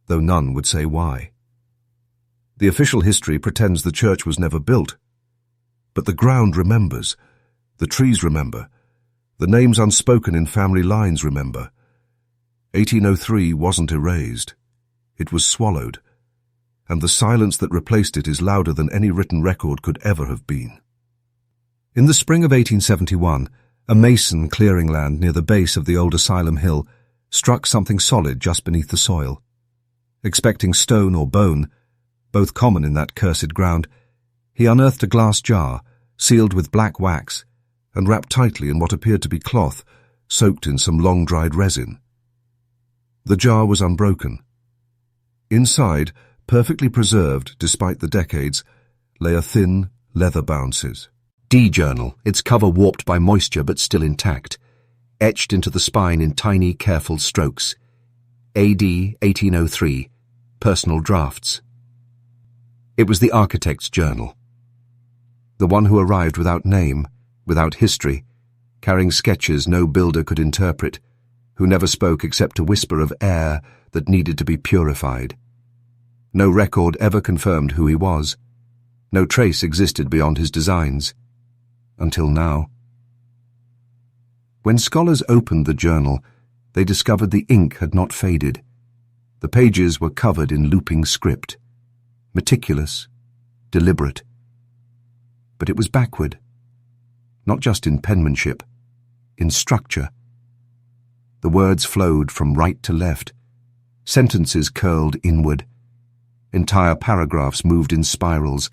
though none would say why. The official history pretends the church was never built. But the ground remembers, the trees remember, the names unspoken in family lines remember. 1803 wasn't erased. It was swallowed, and the silence that replaced it is louder than any written record could ever have been. In the spring of 1871, a mason clearing land near the base of the old Asylum hill struck something solid just beneath the soil. Expecting stone or bone, both common in that cursed ground, he unearthed a glass jar, sealed with black wax, and wrapped tightly in what appeared to be cloth, soaked in some long-dried resin. The jar was unbroken. Inside, perfectly preserved despite the decades, lay a thin, leather-bound D journal, its cover warped by moisture but still intact, etched into the spine in tiny, careful strokes. AD 1803, personal drafts. It was the architect's journal. The one who arrived without name, without history, carrying sketches no builder could interpret, who never spoke except to whisper of air that needed to be purified. No record ever confirmed who he was. No trace existed beyond his designs. Until now. When scholars opened the journal, they discovered the ink had not faded. The pages were covered in looping script, meticulous, deliberate. But it was backward, not just in penmanship, in structure. The words flowed from right to left, sentences curled inward. Entire paragraphs moved in spirals,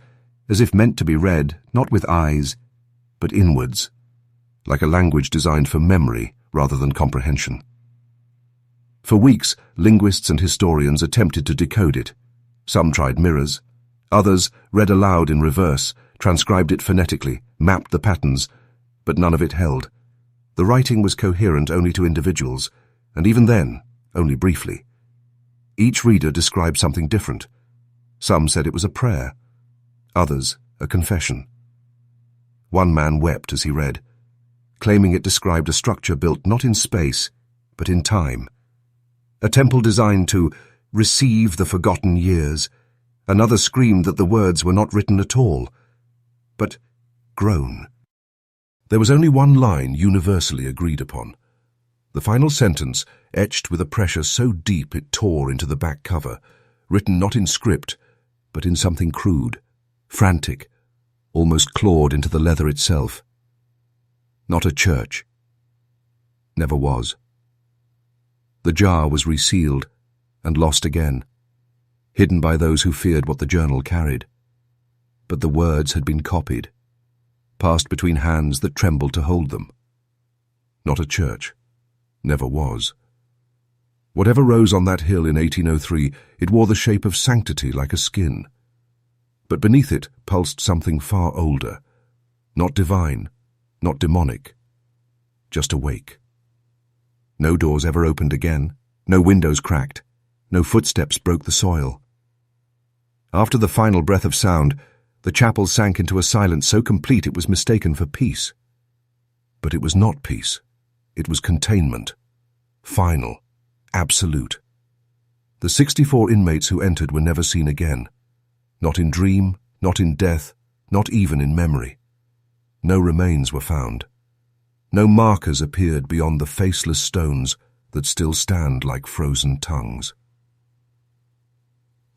as if meant to be read, not with eyes, but inwards, like a language designed for memory rather than comprehension. For weeks, linguists and historians attempted to decode it. Some tried mirrors. Others read aloud in reverse, transcribed it phonetically, mapped the patterns, but none of it held. The writing was coherent only to individuals, and even then, only briefly. Each reader described something different. Some said it was a prayer, others a confession. One man wept as he read, claiming it described a structure built not in space, but in time. A temple designed to receive the forgotten years. Another screamed that the words were not written at all, but grown. There was only one line universally agreed upon. The final sentence, etched with a pressure so deep it tore into the back cover, written not in script, but in something crude, frantic, almost clawed into the leather itself. Not a church. Never was. The jar was resealed and lost again, hidden by those who feared what the journal carried. But the words had been copied, passed between hands that trembled to hold them. Not a church. Never was. Whatever rose on that hill in 1803, it wore the shape of sanctity like a skin. But beneath it pulsed something far older, not divine, not demonic, just awake. No doors ever opened again, no windows cracked, no footsteps broke the soil. After the final breath of sound, the chapel sank into a silence so complete it was mistaken for peace. But it was not peace. It was containment. Final. Absolute. The 64 inmates who entered were never seen again. Not in dream, not in death, not even in memory. No remains were found. No markers appeared beyond the faceless stones that still stand like frozen tongues.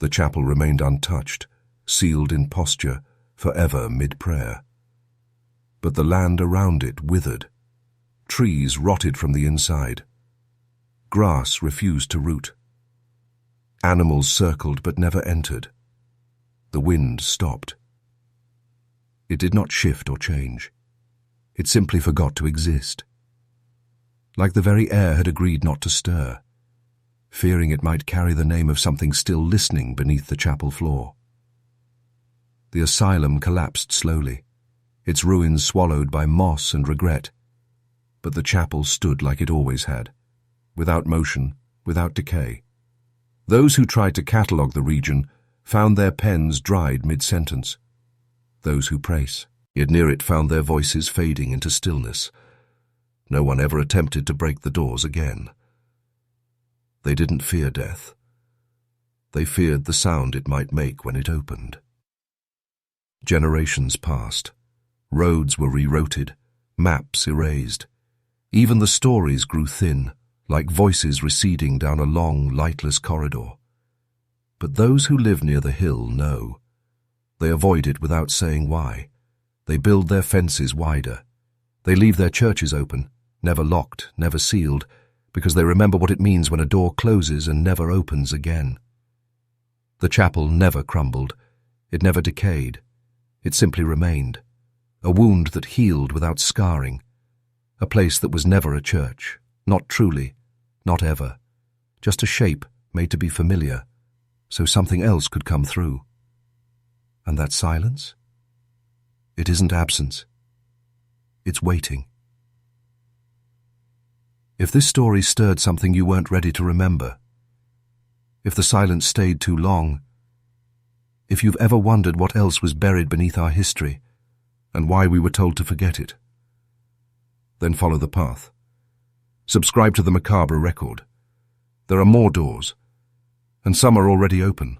The chapel remained untouched, sealed in posture, forever mid-prayer. But the land around it withered. Trees rotted from the inside. Grass refused to root. Animals circled but never entered. The wind stopped. It did not shift or change. It simply forgot to exist. Like the very air had agreed not to stir, fearing it might carry the name of something still listening beneath the chapel floor. The asylum collapsed slowly, its ruins swallowed by moss and regret, but the chapel stood like it always had, without motion, without decay. Those who tried to catalogue the region found their pens dried mid-sentence. Those who praise, yet near it found their voices fading into stillness. No one ever attempted to break the doors again. They didn't fear death. They feared the sound it might make when it opened. Generations passed. Roads were rewrote, maps erased. Even the stories grew thin, like voices receding down a long, lightless corridor. But those who live near the hill know. They avoid it without saying why. They build their fences wider. They leave their churches open, never locked, never sealed, because they remember what it means when a door closes and never opens again. The chapel never crumbled. It never decayed. It simply remained. A wound that healed without scarring. A place that was never a church. Not truly. Not ever. Just a shape made to be familiar, so something else could come through. And that silence? It isn't absence. It's waiting. If this story stirred something you weren't ready to remember, if the silence stayed too long, if you've ever wondered what else was buried beneath our history and why we were told to forget it, then follow the path. Subscribe to the Macabre Record. There are more doors, and some are already open.